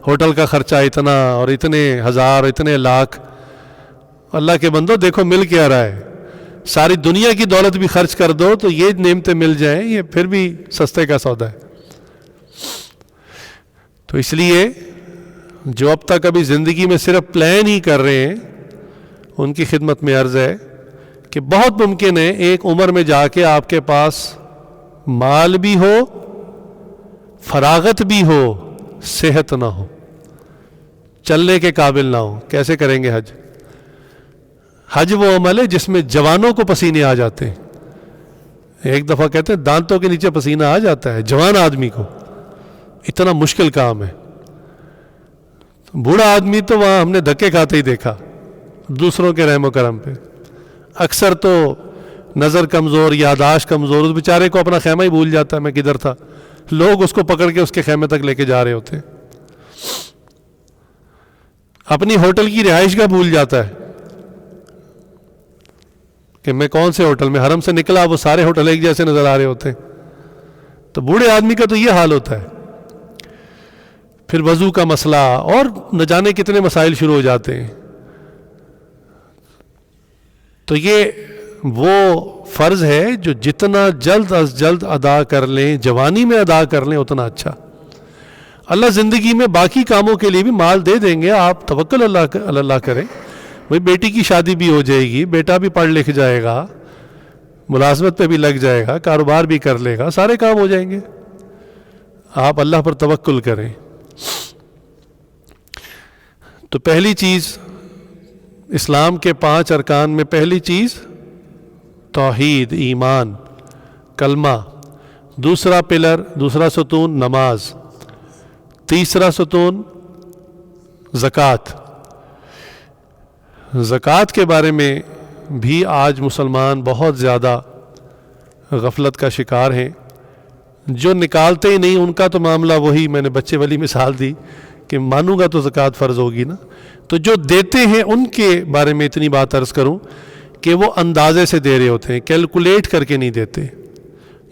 ہوٹل کا خرچہ اتنا، اور اتنے ہزار، اتنے لاکھ۔ اللہ کے بندو دیکھو مل کے آ رہا ہے، ساری دنیا کی دولت بھی خرچ کر دو تو یہ نعمتیں مل جائیں، یہ پھر بھی سستے کا سودا ہے۔ تو اس لیے جو اب تک ابھی زندگی میں صرف پلان ہی کر رہے ہیں ان کی خدمت میں عرض ہے کہ بہت ممکن ہے ایک عمر میں جا کے آپ کے پاس مال بھی ہو، فراغت بھی ہو، صحت نہ ہو، چلنے کے قابل نہ ہو، کیسے کریں گے حج؟ حج وہ عمل ہے جس میں جوانوں کو پسینے آ جاتے ہیں، ایک دفعہ کہتے ہیں دانتوں کے نیچے پسینہ آ جاتا ہے جوان آدمی کو، اتنا مشکل کام ہے۔ بوڑھا آدمی تو وہاں ہم نے دھکے کھاتے ہی دیکھا دوسروں کے رحم و کرم پہ، اکثر تو نظر کمزور، یاداشت کمزور، اس بیچارے کو اپنا خیمہ ہی بھول جاتا ہے میں کدھر تھا، لوگ اس کو پکڑ کے اس کے خیمے تک لے کے جا رہے ہوتے ہیں، اپنی ہوٹل کی رہائش کا بھول جاتا ہے کہ میں کون سے ہوٹل میں، حرم سے نکلا وہ سارے ہوٹل ایک جیسے نظر آ رہے ہوتے ہیں۔ تو بوڑھے آدمی کا تو یہ حال ہوتا ہے۔ پھر وضو کا مسئلہ اور نہ جانے کتنے مسائل شروع ہو جاتے ہیں۔ تو یہ وہ فرض ہے جو جتنا جلد از جلد ادا کر لیں، جوانی میں ادا کر لیں اتنا اچھا۔ اللہ زندگی میں باقی کاموں کے لیے بھی مال دے دیں گے، آپ توکل اللہ کریں۔ بھئی بیٹی کی شادی بھی ہو جائے گی، بیٹا بھی پڑھ لکھ جائے گا، ملازمت پہ بھی لگ جائے گا، کاروبار بھی کر لے گا، سارے کام ہو جائیں گے۔ آپ اللہ پر توکل کریں۔ تو پہلی چیز اسلام کے 5 ارکان میں پہلی چیز توحید، ایمان، کلمہ، دوسرا پلر، دوسرا ستون نماز، تیسرا ستون زکوٰۃ۔ زکوٰۃ کے بارے میں بھی آج مسلمان بہت زیادہ غفلت کا شکار ہیں، جو نکالتے ہی نہیں ان کا تو معاملہ وہی میں نے بچے والی مثال دی کہ مانوں گا تو زکوٰۃ فرض ہوگی نا۔ تو جو دیتے ہیں ان کے بارے میں اتنی بات عرض کروں کہ وہ اندازے سے دے رہے ہوتے ہیں، کیلکولیٹ کر کے نہیں دیتے۔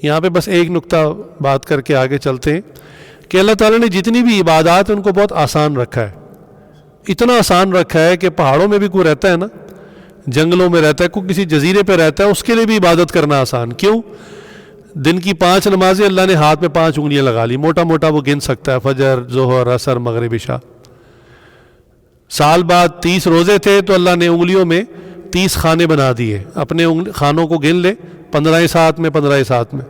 یہاں پہ بس ایک نقطہ بات کر کے آگے چلتے ہیں کہ اللہ تعالیٰ نے جتنی بھی عبادات ان کو بہت آسان رکھا ہے، اتنا آسان رکھا ہے کہ پہاڑوں میں بھی کوئی رہتا ہے نا، جنگلوں میں رہتا ہے، کوئی کسی جزیرے پہ رہتا ہے، اس کے لیے بھی عبادت کرنا آسان۔ کیوں؟ دن کی 5 نمازیں اللہ نے ہاتھ میں 5 انگلیاں لگا لی، موٹا موٹا وہ گن سکتا ہے، فجر، ظہر، عصر، مغرب، عشاء۔ سال بعد 30 روزے تھے تو اللہ نے انگلیوں میں 30 خانے بنا دیے، اپنے خانوں کو گن لے، 15 ساتھ میں 15 ساتھ میں،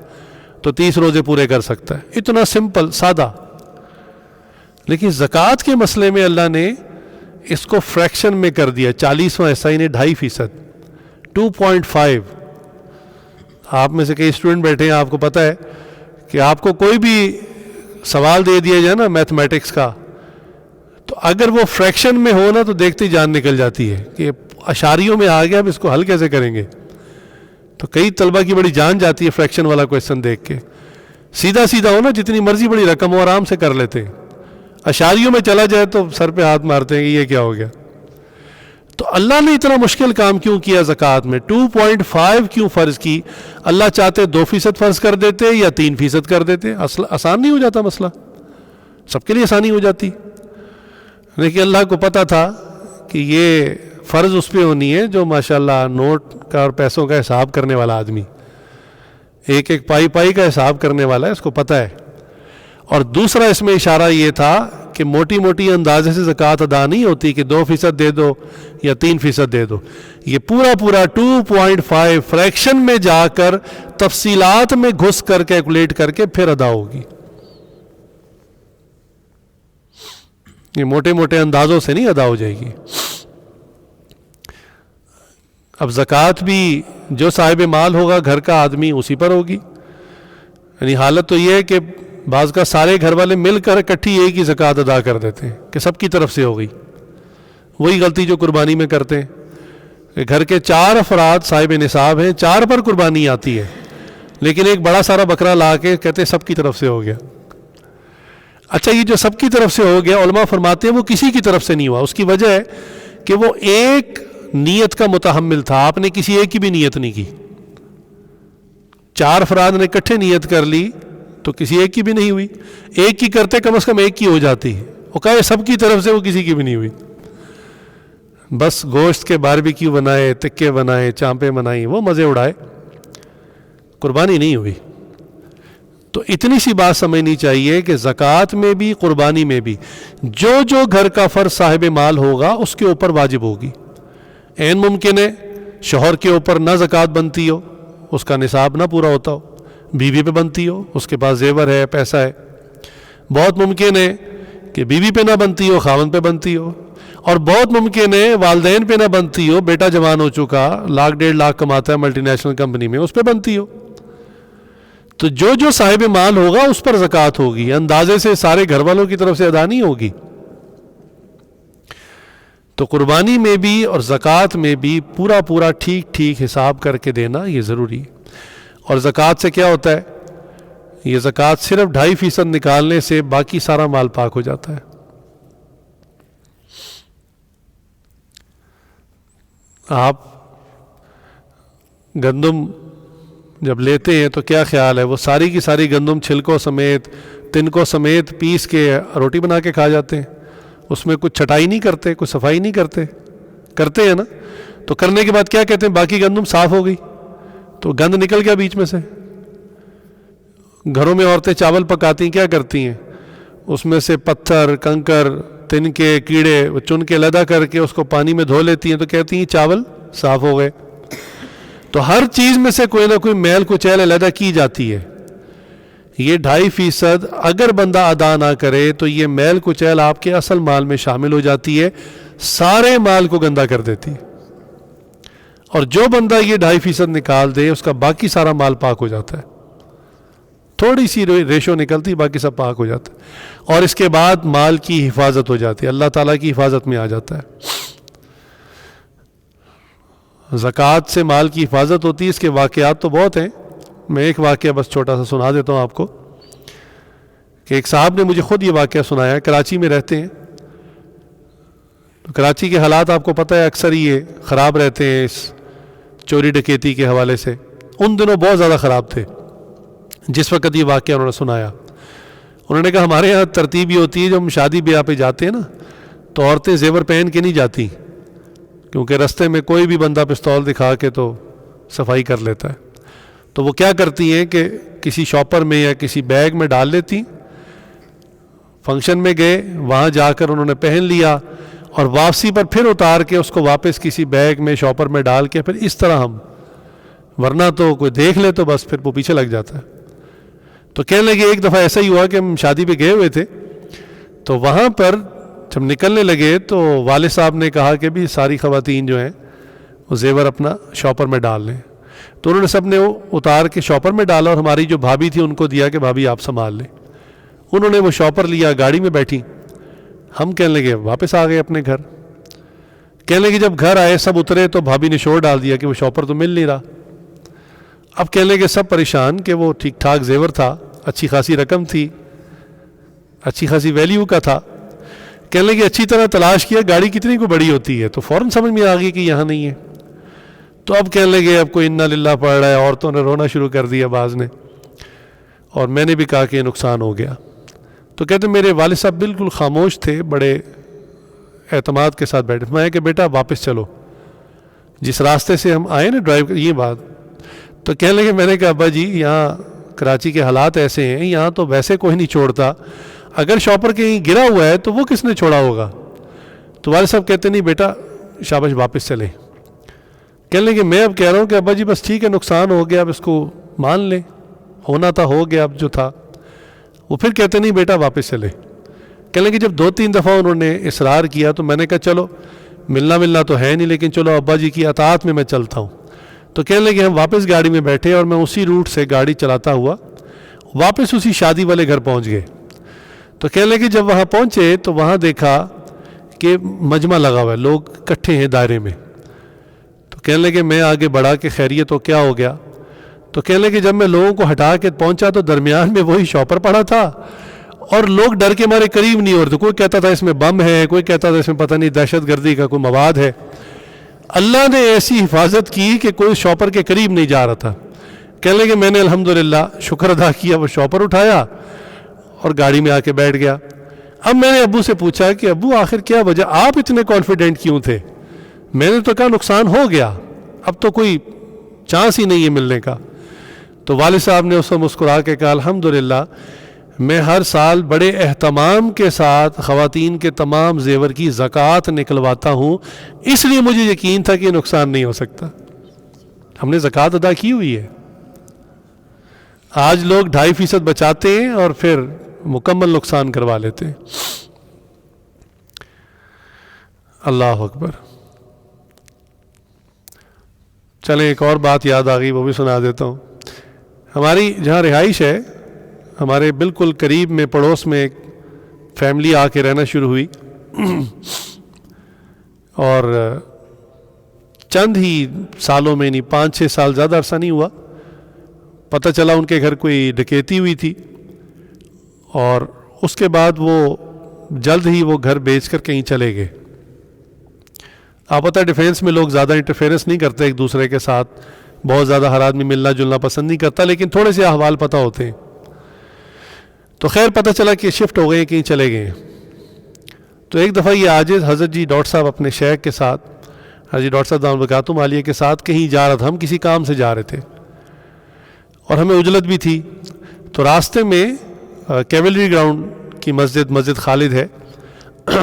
تو 30 روزے پورے کر سکتا ہے۔ اتنا سمپل سادہ۔ لیکن زکوٰۃ کے مسئلے میں اللہ نے اس کو فریکشن میں کر دیا، 40واں حصہ یعنی 2.5%، 2.5۔ آپ میں سے کئی اسٹوڈنٹ بیٹھے ہیں، آپ کو پتہ ہے کہ آپ کو کوئی بھی سوال دے دیا جائے نا میتھمیٹکس کا، تو اگر وہ فریکشن میں ہو نا تو دیکھتے ہی جان نکل جاتی ہے کہ اشاریوں میں آ گیا، اب اس کو حل کیسے کریں گے۔ تو کئی طلبہ کی بڑی جان جاتی ہے فریکشن والا کویشچن دیکھ کے. سیدھا سیدھا ہو نا, جتنی مرضی بڑی رقم ہو آرام سے کر لیتے ہیں. اشاریوں میں چلا جائے تو سر پہ ہاتھ مارتے ہیں کہ یہ کیا ہو گیا. تو اللہ نے اتنا مشکل کام کیوں کیا زکوٰۃ میں؟ 2.5 کیوں فرض کی؟ اللہ چاہتے 2% فرض کر دیتے یا 3% کر دیتے, آسان نہیں ہو جاتا مسئلہ؟ سب کے لیے آسانی ہو جاتی. لیکن اللہ کو پتہ تھا کہ یہ فرض اس پہ ہونی ہے جو ماشاءاللہ نوٹ کا اور پیسوں کا حساب کرنے والا آدمی, ایک ایک پائی پائی کا حساب کرنے والا ہے, اس کو پتہ ہے. اور دوسرا اس میں اشارہ یہ تھا کہ موٹی موٹی اندازے سے زکوٰۃ ادا نہیں ہوتی کہ 2% دے دو یا 3% دے دو. یہ پورا 2.5 فریکشن میں جا کر تفصیلات میں گھس کر کیلکولیٹ کر کے پھر ادا ہوگی. یہ موٹے موٹے اندازوں سے نہیں ادا ہو جائے گی. اب زکوٰۃ بھی جو صاحب مال ہوگا گھر کا آدمی اسی پر ہوگی. یعنی حالت تو یہ ہے کہ بعض کا سارے گھر والے مل کر اکٹھی ایک ہی زکوٰۃ ادا کر دیتے ہیں کہ سب کی طرف سے ہو گئی. وہی غلطی جو قربانی میں کرتے ہیں کہ گھر کے 4 افراد صاحب نصاب ہیں, 4 پر قربانی آتی ہے, لیکن ایک بڑا سارا بکرا لا کے کہتے ہیں سب کی طرف سے ہو گیا. اچھا, یہ جو سب کی طرف سے ہو گیا, علماء فرماتے ہیں وہ کسی کی طرف سے نہیں ہوا. اس کی وجہ ہے کہ وہ ایک نیت کا متحمل تھا, آپ نے کسی ایک کی بھی نیت نہیں کی. 4 افراد نے اکٹھے نیت کر لی تو کسی ایک کی بھی نہیں ہوئی. ایک کی کرتے کم از کم ایک کی ہو جاتی ہے. وہ کہے سب کی طرف سے وہ کسی کی بھی نہیں ہوئی. بس گوشت کے باربیکیو بنائے, تکے بنائے, چانپیں بنائیں, وہ مزے اڑائے, قربانی نہیں ہوئی. تو اتنی سی بات سمجھنی چاہیے کہ زکوٰۃ میں بھی قربانی میں بھی جو گھر کا فرد صاحب مال ہوگا اس کے اوپر واجب ہوگی. عین ممکن ہے شوہر کے اوپر نہ زکوٰۃ بنتی ہو, اس کا نصاب نہ پورا ہوتا ہو, بیوی پہ بنتی ہو, اس کے پاس زیور ہے, پیسہ ہے. بہت ممکن ہے کہ بیوی پہ نہ بنتی ہو, خاوند پہ بنتی ہو. اور بہت ممکن ہے والدین پہ نہ بنتی ہو, بیٹا جوان ہو چکا, 1.5 لاکھ کماتا ہے ملٹی نیشنل کمپنی میں, اس پہ بنتی ہو. تو جو صاحب مال ہوگا اس پر زکوٰۃ ہوگی. اندازے سے سارے گھر والوں کی طرف سے ادا نہیں ہوگی. تو قربانی میں بھی اور زکوٰۃ میں بھی پورا ٹھیک حساب کر کے دینا یہ ضروری ہے. اور زکوٰۃ سے کیا ہوتا ہے؟ یہ زکوٰۃ صرف 2.5% نکالنے سے باقی سارا مال پاک ہو جاتا ہے. آپ گندم جب لیتے ہیں تو کیا خیال ہے؟ وہ ساری کی ساری گندم چھلکوں سمیت, تنکوں سمیت پیس کے روٹی بنا کے کھا جاتے ہیں. اس میں کچھ چھٹائی نہیں کرتے, کچھ صفائی نہیں کرتے ہیں نا. تو کرنے کے بعد کیا کہتے ہیں؟ باقی گندم صاف ہو گئی, تو گند نکل گیا بیچ میں سے. گھروں میں عورتیں چاول پکاتی ہیں, کیا کرتی ہیں؟ اس میں سے پتھر, کنکر, تنکے, کیڑے چن کے علیحدہ کر کے اس کو پانی میں دھو لیتی ہیں, تو کہتی ہیں چاول صاف ہو گئے. تو ہر چیز میں سے کوئی نہ کوئی میل کچیل علیحدہ کی جاتی ہے. یہ 2.5% اگر بندہ ادا نہ کرے تو یہ میل کچیل آپ کے اصل مال میں شامل ہو جاتی ہے, سارے مال کو گندا کر دیتی ہے. اور جو بندہ یہ 2.5% نکال دے اس کا باقی سارا مال پاک ہو جاتا ہے. تھوڑی سی ریشو نکلتی, باقی سب پاک ہو جاتا ہے. اور اس کے بعد مال کی حفاظت ہو جاتی ہے, اللہ تعالیٰ کی حفاظت میں آ جاتا ہے. زکوٰۃ سے مال کی حفاظت ہوتی ہے. اس کے واقعات تو بہت ہیں, میں ایک واقعہ بس چھوٹا سا سنا دیتا ہوں آپ کو کہ ایک صاحب نے مجھے خود یہ واقعہ سنایا. کراچی میں رہتے ہیں, تو کراچی کے حالات آپ کو پتہ ہے اکثر یہ خراب رہتے ہیں اس چوری ڈکیتی کے حوالے سے. ان دنوں بہت زیادہ خراب تھے جس وقت یہ واقعہ انہوں نے سنایا. انہوں نے کہا ہمارے یہاں ترتیب یہ ہوتی ہے جب ہم شادی بیاہ پہ جاتے ہیں نا, تو عورتیں زیور پہن کے نہیں جاتی, کیونکہ رستے میں کوئی بھی بندہ پستول دکھا کے تو صفائی کر لیتا ہے. تو وہ کیا کرتی ہیں کہ کسی شاپر میں یا کسی بیگ میں ڈال لیتی. فنکشن میں گئے, وہاں جا کر انہوں نے پہن لیا, اور واپسی پر پھر اتار کے اس کو واپس کسی بیگ میں شاپر میں ڈال کے پھر اس طرح ہم, ورنہ تو کوئی دیکھ لے تو بس پھر وہ پیچھے لگ جاتا ہے. تو کہنے لگے ایک دفعہ ایسا ہی ہوا کہ ہم شادی پہ گئے ہوئے تھے, تو وہاں پر جب نکلنے لگے تو والد صاحب نے کہا کہ بھی ساری خواتین جو ہیں وہ زیور اپنا شاپر میں ڈال لیں. تو انہوں نے سب نے وہ اتار کے شاپر میں ڈالا, اور ہماری جو بھابھی تھی ان کو دیا کہ بھابھی آپ سنبھال لیں. انہوں نے وہ شاپر لیا, گاڑی میں بیٹھی. ہم کہنے لگے واپس آ گئے اپنے گھر. کہنے لگے جب گھر آئے سب اترے تو بھابھی نے شور ڈال دیا کہ وہ شاپر تو مل نہیں رہا. اب کہنے لگے سب پریشان کہ وہ ٹھیک ٹھاک زیور تھا، اچھی خاصی رقم تھی، اچھی خاصی ویلیو کا تھا. کہنے لگے اچھی طرح تلاش کیا گاڑی کتنی کو بڑی ہوتی ہے، تو فوراً سمجھ میں آ گئی کہ یہاں نہیں ہے. تو اب کہنے لگے اب کوئی انا للہ پڑھ رہا ہے، عورتوں نے رونا شروع کر دیا بعض نے، اور میں نے بھی کہا کہ یہ نقصان ہو گیا. تو کہتے میرے والد صاحب بالکل خاموش تھے، بڑے اعتماد کے ساتھ بیٹھے. میں کہ بیٹا واپس چلو، جس راستے سے ہم آئے نا ڈرائیو، یہ بات. تو کہنے لگے میں نے کہا ابا جی یہاں کراچی کے حالات ایسے ہیں، یہاں تو ویسے کوئی نہیں چھوڑتا، اگر شاپر کہیں گرا ہوا ہے تو وہ کس نے چھوڑا ہوگا. تو والد صاحب کہتے نہیں بیٹا شاباش واپس چلیں. کہنے لگے میں اب کہہ رہا ہوں کہ ابا جی بس ٹھیک ہے نقصان ہو گیا، اب اس کو مان لیں، ہونا تھا ہو گیا، اب جو تھا. وہ پھر کہتے نہیں بیٹا واپس چلے. کہنے لگے جب 2-3 دفعہ انہوں نے اصرار کیا تو میں نے کہا چلو ملنا تو ہے نہیں، لیکن چلو ابا جی کی اطاعت میں چلتا ہوں. تو کہنے لگے ہم واپس گاڑی میں بیٹھے اور میں اسی روٹ سے گاڑی چلاتا ہوا واپس اسی شادی والے گھر پہنچ گئے. تو کہنے لگے جب وہاں پہنچے تو وہاں دیکھا کہ مجمع لگا ہوا ہے، لوگ اکٹھے ہیں دائرے میں. تو کہنے لگے میں آگے بڑھا کہ خیریت تو کیا ہو گیا. تو کہنے لگے جب میں لوگوں کو ہٹا کے پہنچا تو درمیان میں وہی شاپر پڑا تھا، اور لوگ ڈر کے مارے قریب نہیں ہو رہے تھے. کوئی کہتا تھا اس میں بم ہے، کوئی کہتا تھا اس میں پتہ نہیں دہشت گردی کا کوئی مواد ہے. اللہ نے ایسی حفاظت کی کہ کوئی شاپر کے قریب نہیں جا رہا تھا. کہنے لگے میں نے الحمدللہ شکر ادا کیا، وہ شاپر اٹھایا اور گاڑی میں آ کے بیٹھ گیا. اب میں نے ابو سے پوچھا کہ ابو آخر کیا وجہ، آپ اتنے کانفیڈنٹ کیوں تھے؟ میں نے تو کہا نقصان ہو گیا، اب تو کوئی چانس ہی نہیں ہے ملنے کا. تو والد صاحب نے اس کو مسکرا کے کہا الحمدللہ میں ہر سال بڑے اہتمام کے ساتھ خواتین کے تمام زیور کی زکوٰۃ نکلواتا ہوں، اس لیے مجھے یقین تھا کہ یہ نقصان نہیں ہو سکتا. ہم نے زکوٰۃ ادا کی ہوئی ہے. آج لوگ 2.5% بچاتے ہیں اور پھر مکمل نقصان کروا لیتے ہیں. اللہ اکبر. چلیں ایک اور بات یاد آ گئی، وہ بھی سنا دیتا ہوں. ہماری جہاں رہائش ہے، ہمارے بالکل قریب میں پڑوس میں ایک فیملی آ کے رہنا شروع ہوئی، اور چند ہی سالوں میں، نہیں 5-6 سال، زیادہ عرصہ نہیں ہوا، پتہ چلا ان کے گھر کوئی ڈکیتی ہوئی تھی، اور اس کے بعد وہ جلد ہی وہ گھر بیچ کر کہیں چلے گئے. آپ پتہ ہے ڈیفینس میں لوگ زیادہ انٹرفیئرنس نہیں کرتے ایک دوسرے کے ساتھ، بہت زیادہ ہر آدمی ملنا جلنا پسند نہیں کرتا، لیکن تھوڑے سے احوال پتہ ہوتے ہیں. تو خیر پتہ چلا کہ شفٹ ہو گئے، کہیں چلے گئے. تو ایک دفعہ یہ عاجز حضرت جی ڈاکٹر صاحب اپنے شیخ کے ساتھ، حضرت ڈاکٹر صاحب دامت برکاتہم عالیہ کے ساتھ کہیں جا رہا تھا. ہم کسی کام سے جا رہے تھے اور ہمیں عجلت بھی تھی. تو راستے میں کیولری گراؤنڈ کی مسجد خالد ہے،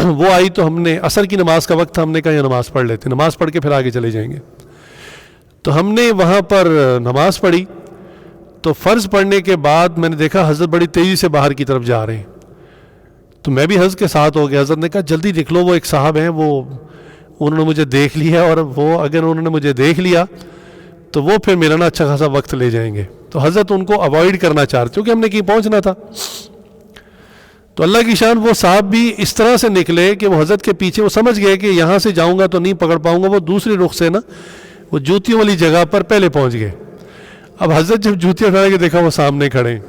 وہ آئی. تو ہم نے عصر کی نماز کا وقت تھا، ہم نے کہا یہ نماز پڑھ لیتے، نماز پڑھ کے پھر آگے چلے جائیں گے. تو ہم نے وہاں پر نماز پڑھی. تو فرض پڑھنے کے بعد میں نے دیکھا حضرت بڑی تیزی سے باہر کی طرف جا رہے ہیں. تو میں بھی حضرت کے ساتھ ہو گیا. حضرت نے کہا جلدی نکلو، وہ ایک صاحب ہیں، وہ انہوں نے مجھے دیکھ لیا، اور وہ اگر انہوں نے مجھے دیکھ لیا تو وہ پھر میرا نا اچھا خاصا وقت لے جائیں گے. تو حضرت ان کو اوائڈ کرنا چاہتے کیونکہ ہم نے کہیں پہنچنا تھا. تو اللہ کی شان وہ صاحب بھی اس طرح سے نکلے کہ وہ حضرت کے پیچھے، وہ سمجھ گئے کہ یہاں سے جاؤں گا تو نہیں پکڑ پاؤں گا، وہ دوسری رخ سے نا وہ جوتیوں والی جگہ پر پہلے پہنچ گئے. اب حضرت جب جوتیاں اٹھا کے دیکھا وہ سامنے کھڑے ہیں.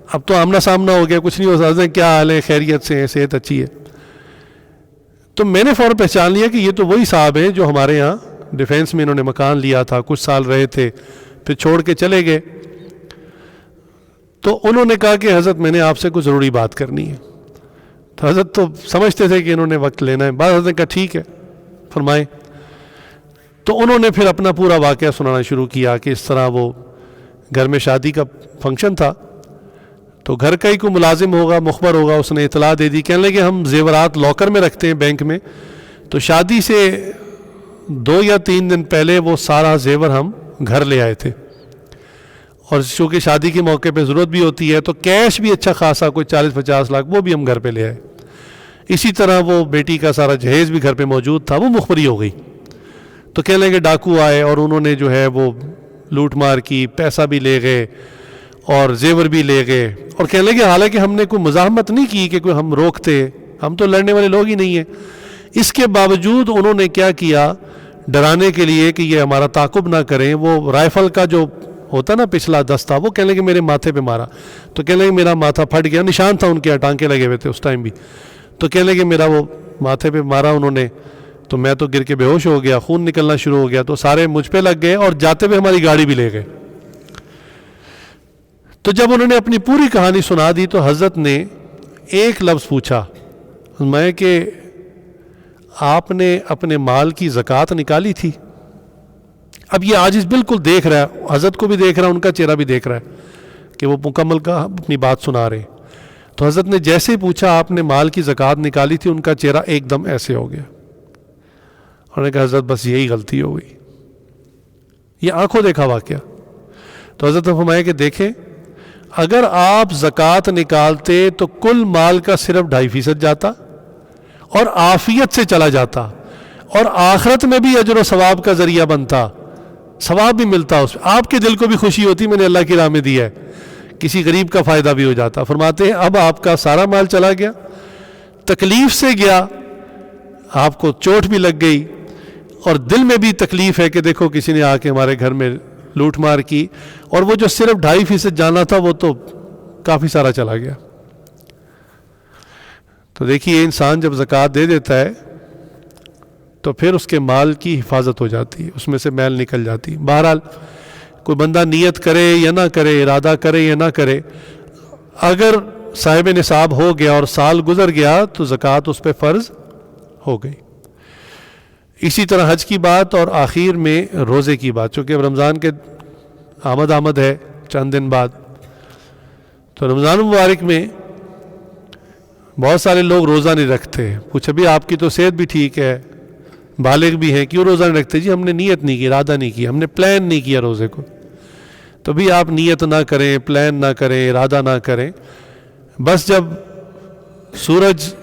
اب تو آمنا سامنا ہو گیا، کچھ نہیں ہو سکتا. حضرت کیا حال ہے، خیریت سے ہیں، صحت اچھی ہے؟ تو میں نے فوراً پہچان لیا کہ یہ تو وہی صاحب ہیں جو ہمارے یہاں ڈیفینس میں انہوں نے مکان لیا تھا، کچھ سال رہے تھے، پھر چھوڑ کے چلے گئے. تو انہوں نے کہا کہ حضرت میں نے آپ سے کچھ ضروری بات کرنی ہے. تو حضرت تو سمجھتے تھے کہ انہوں نے وقت لینا ہے. بعد حضرت نے کہا ٹھیک ہے فرمائیں. تو انہوں نے پھر اپنا پورا واقعہ سنانا شروع کیا کہ اس طرح وہ گھر میں شادی کا فنکشن تھا. تو گھر کا ہی کوئی ملازم ہوگا، مخبر ہوگا، اس نے اطلاع دے دی. کہنے لگے ہم زیورات لاکر میں رکھتے ہیں بینک میں، تو شادی سے 2 یا 3 دن پہلے وہ سارا زیور ہم گھر لے آئے تھے. اور چونکہ شادی کے موقع پہ ضرورت بھی ہوتی ہے تو کیش بھی اچھا خاصا کوئی 40-50 لاکھ وہ بھی ہم گھر پہ لے آئے. اسی طرح وہ بیٹی کا سارا جہیز بھی گھر پہ موجود تھا. وہ مخبری ہو گئی. تو کہنے لگے ڈاکو آئے اور انہوں نے جو ہے وہ لوٹ مار کی، پیسہ بھی لے گئے اور زیور بھی لے گئے. اور کہنے لگے حالانکہ ہم نے کوئی مزاحمت نہیں کی کہ کوئی ہم روکتے، ہم تو لڑنے والے لوگ ہی نہیں ہیں. اس کے باوجود انہوں نے کیا کیا، ڈرانے کے لیے کہ یہ ہمارا تعاقب نہ کریں، وہ رائفل کا جو ہوتا نا پچھلا دستہ, وہ کہنے لگے میرے ماتھے پہ مارا, تو کہنے لگے میرا ماتھا پھٹ گیا, نشان تھا ان کے, ٹانکے لگے ہوئے تھے اس ٹائم بھی, تو کہنے لگے میرا وہ ماتھے پہ مارا انہوں نے, تو میں تو گر کے بے ہوش ہو گیا, خون نکلنا شروع ہو گیا, تو سارے مجھ پہ لگ گئے اور جاتے ہوئے ہماری گاڑی بھی لے گئے. تو جب انہوں نے اپنی پوری کہانی سنا دی تو حضرت نے ایک لفظ پوچھا, میں کہ آپ نے اپنے مال کی زکوٰۃ نکالی تھی؟ اب یہ عاجز بالکل دیکھ رہا ہے, حضرت کو بھی دیکھ رہا ہے, ان کا چہرہ بھی دیکھ رہا ہے کہ وہ مکمل کا اپنی بات سنا رہے. تو حضرت نے جیسے ہی پوچھا آپ نے مال کی زکوٰۃ نکالی تھی, ان کا چہرہ ایک دم ایسے ہو گیا. انہوں نے کہا حضرت بس یہی غلطی ہو گئی, یہ آنکھوں دیکھا واقعہ. تو حضرت نے فرمایا کہ دیکھیں, اگر آپ زکوٰۃ نکالتے تو کل مال کا صرف 2.5% جاتا اور عافیت سے چلا جاتا, اور آخرت میں بھی اجر و ثواب کا ذریعہ بنتا, ثواب بھی ملتا اس میں, آپ کے دل کو بھی خوشی ہوتی میں نے اللہ کی راہ میں دیا ہے, کسی غریب کا فائدہ بھی ہو جاتا. فرماتے ہیں اب آپ کا سارا مال چلا گیا, تکلیف سے گیا, آپ کو چوٹ بھی لگ گئی, اور دل میں بھی تکلیف ہے کہ دیکھو کسی نے آ کے ہمارے گھر میں لوٹ مار کی, اور وہ جو صرف 2.5% جانا تھا وہ تو کافی سارا چلا گیا. تو دیکھیے انسان جب زکوٰۃ دے دیتا ہے تو پھر اس کے مال کی حفاظت ہو جاتی ہے, اس میں سے میل نکل جاتی ہے. بہرحال کوئی بندہ نیت کرے یا نہ کرے, ارادہ کرے یا نہ کرے, اگر صاحب نصاب ہو گیا اور سال گزر گیا تو زکوٰۃ اس پہ فرض ہو گئی. اسی طرح حج کی بات, اور آخر میں روزے کی بات, چونکہ اب رمضان کے آمد ہے چند دن بعد. تو رمضان مبارک میں بہت سارے لوگ روزہ نہیں رکھتے. پوچھا بھی آپ کی تو صحت بھی ٹھیک ہے, بالغ بھی ہیں, کیوں روزہ نہیں رکھتے؟ جی ہم نے نیت نہیں کی, ارادہ نہیں کیا, ہم نے پلان نہیں کیا روزے کو. تو بھی آپ نیت نہ کریں, پلان نہ کریں, ارادہ نہ کریں, بس جب سورج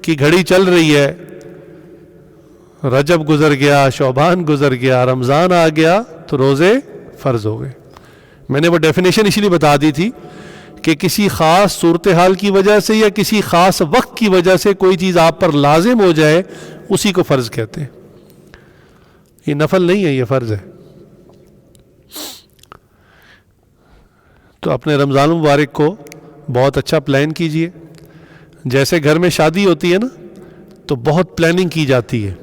کی گھڑی چل رہی ہے, رجب گزر گیا, شعبان گزر گیا, رمضان آ گیا, تو روزے فرض ہو گئے. میں نے وہ ڈیفینیشن اسی لیے بتا دی تھی کہ کسی خاص صورتحال کی وجہ سے یا کسی خاص وقت کی وجہ سے کوئی چیز آپ پر لازم ہو جائے, اسی کو فرض کہتے ہیں. یہ نفل نہیں ہے, یہ فرض ہے. تو اپنے رمضان مبارک کو بہت اچھا پلان کیجئے. جیسے گھر میں شادی ہوتی ہے نا, تو بہت پلاننگ کی جاتی ہے,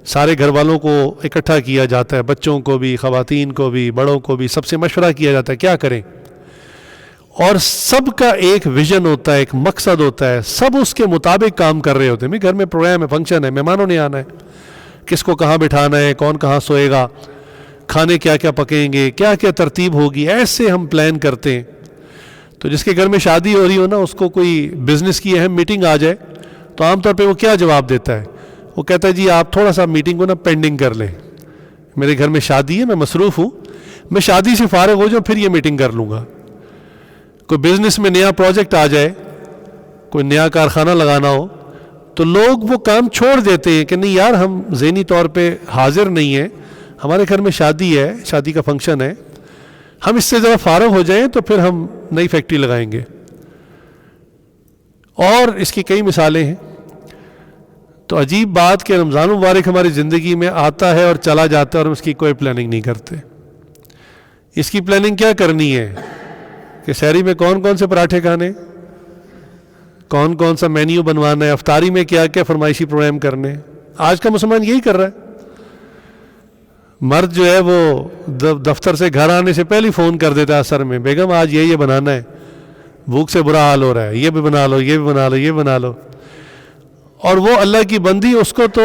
سارے گھر والوں کو اکٹھا کیا جاتا ہے, بچوں کو بھی, خواتین کو بھی, بڑوں کو بھی, سب سے مشورہ کیا جاتا ہے کیا کریں, اور سب کا ایک ویژن ہوتا ہے, ایک مقصد ہوتا ہے, سب اس کے مطابق کام کر رہے ہوتے ہیں. گھر میں پروگرام ہے, فنکشن ہے, مہمانوں نے آنا ہے, کس کو کہاں بٹھانا ہے, کون کہاں سوئے گا, کھانے کیا کیا پکیں گے, کیا کیا ترتیب ہوگی, ایسے ہم پلان کرتے ہیں. تو جس کے گھر میں شادی ہو رہی ہو نا, اس کو کوئی بزنس کی اہم میٹنگ آ جائے تو عام طور پہ وہ کیا جواب دیتا ہے؟ وہ کہتا ہے جی آپ تھوڑا سا میٹنگ کو نا پینڈنگ کر لیں, میرے گھر میں شادی ہے, میں مصروف ہوں, میں شادی سے فارغ ہو جاؤں پھر یہ میٹنگ کر لوں گا. کوئی بزنس میں نیا پروجیکٹ آ جائے, کوئی نیا کارخانہ لگانا ہو, تو لوگ وہ کام چھوڑ دیتے ہیں کہ نہیں یار ہم ذہنی طور پہ حاضر نہیں ہیں, ہمارے گھر میں شادی ہے, شادی کا فنکشن ہے, ہم اس سے ذرا فارغ ہو جائیں تو پھر ہم نئی فیکٹری لگائیں گے. اور اس کی کئی مثالیں ہیں. تو عجیب بات کہ رمضان مبارک ہماری زندگی میں آتا ہے اور چلا جاتا ہے اور ہم اس کی کوئی پلاننگ نہیں کرتے. اس کی پلاننگ کیا کرنی ہے کہ سحری میں کون کون سے پراٹھے کھانے, کون کون سا مینیو بنوانا ہے, افطاری میں کیا کیا فرمائشی پروگرام کرنے. آج کا مسلمان یہی کر رہا ہے. مرد جو ہے وہ دفتر سے گھر آنے سے پہلے فون کر دیتا ہے اثر میں, بیگم آج یہ بنانا ہے, بھوک سے برا حال ہو رہا ہے, یہ بھی بنا لو, یہ بھی بنا لو, یہ بنا لو. اور وہ اللہ کی بندی, اس کو تو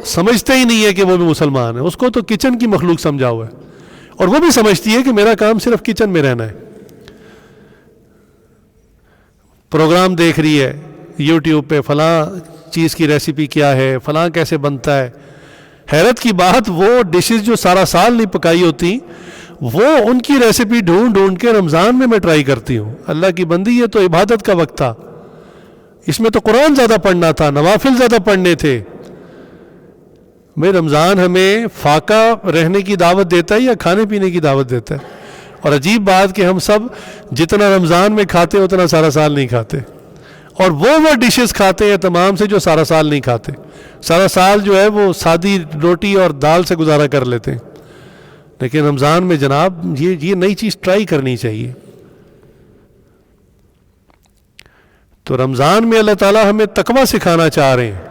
سمجھتے ہی نہیں ہے کہ وہ بھی مسلمان ہے, اس کو تو کچن کی مخلوق سمجھا ہوا ہے, اور وہ بھی سمجھتی ہے کہ میرا کام صرف کچن میں رہنا ہے. پروگرام دیکھ رہی ہے یوٹیوب پہ, فلاں چیز کی ریسیپی کیا ہے, فلاں کیسے بنتا ہے. حیرت کی بات, وہ ڈشز جو سارا سال نہیں پکائی ہوتی, وہ ان کی ریسیپی ڈھونڈ ڈھونڈ کے رمضان میں ترائی کرتی ہوں. اللہ کی بندی, یہ تو عبادت کا وقت تھا, اس میں تو قرآن زیادہ پڑھنا تھا, نوافل زیادہ پڑھنے تھے. بھائی رمضان ہمیں فاقہ رہنے کی دعوت دیتا ہے یا کھانے پینے کی دعوت دیتا ہے؟ اور عجیب بات کہ ہم سب جتنا رمضان میں کھاتے اتنا سارا سال نہیں کھاتے, اور وہ ڈشز کھاتے ہیں تمام سے جو سارا سال نہیں کھاتے. سارا سال جو ہے وہ سادی روٹی اور دال سے گزارا کر لیتے ہیں. لیکن رمضان میں جناب یہ نئی چیز ٹرائی کرنی چاہیے. تو رمضان میں اللہ تعالیٰ ہمیں تقویٰ سکھانا چاہ رہے ہیں,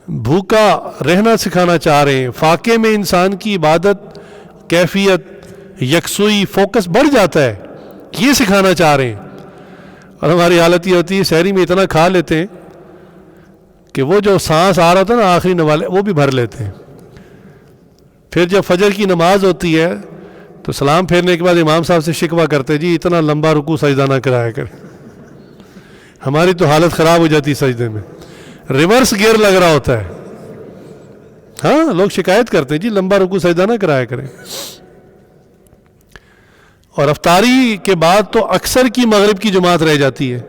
بھوکا رہنا سکھانا چاہ رہے ہیں. فاقے میں انسان کی عبادت, کیفیت, یکسوئی, فوکس بڑھ جاتا ہے, یہ سکھانا چاہ رہے ہیں. اور ہماری حالت یہ ہوتی ہے سحری میں اتنا کھا لیتے ہیں کہ وہ جو سانس آ رہا تھا نا آخری نوالے وہ بھی بھر لیتے ہیں. پھر جب فجر کی نماز ہوتی ہے تو سلام پھیرنے کے بعد امام صاحب سے شکوہ کرتے جی اتنا لمبا رکوع سجدہ نہ کرایا کریں. ہماری تو حالت خراب ہو جاتی سجدے میں, ریورس گیئر لگ رہا ہوتا ہے. ہاں لوگ شکایت کرتے ہیں جی لمبا رکوع سجدہ نہ کرایا کریں. اور افطاری کے بعد تو اکثر کی مغرب کی جماعت رہ جاتی ہے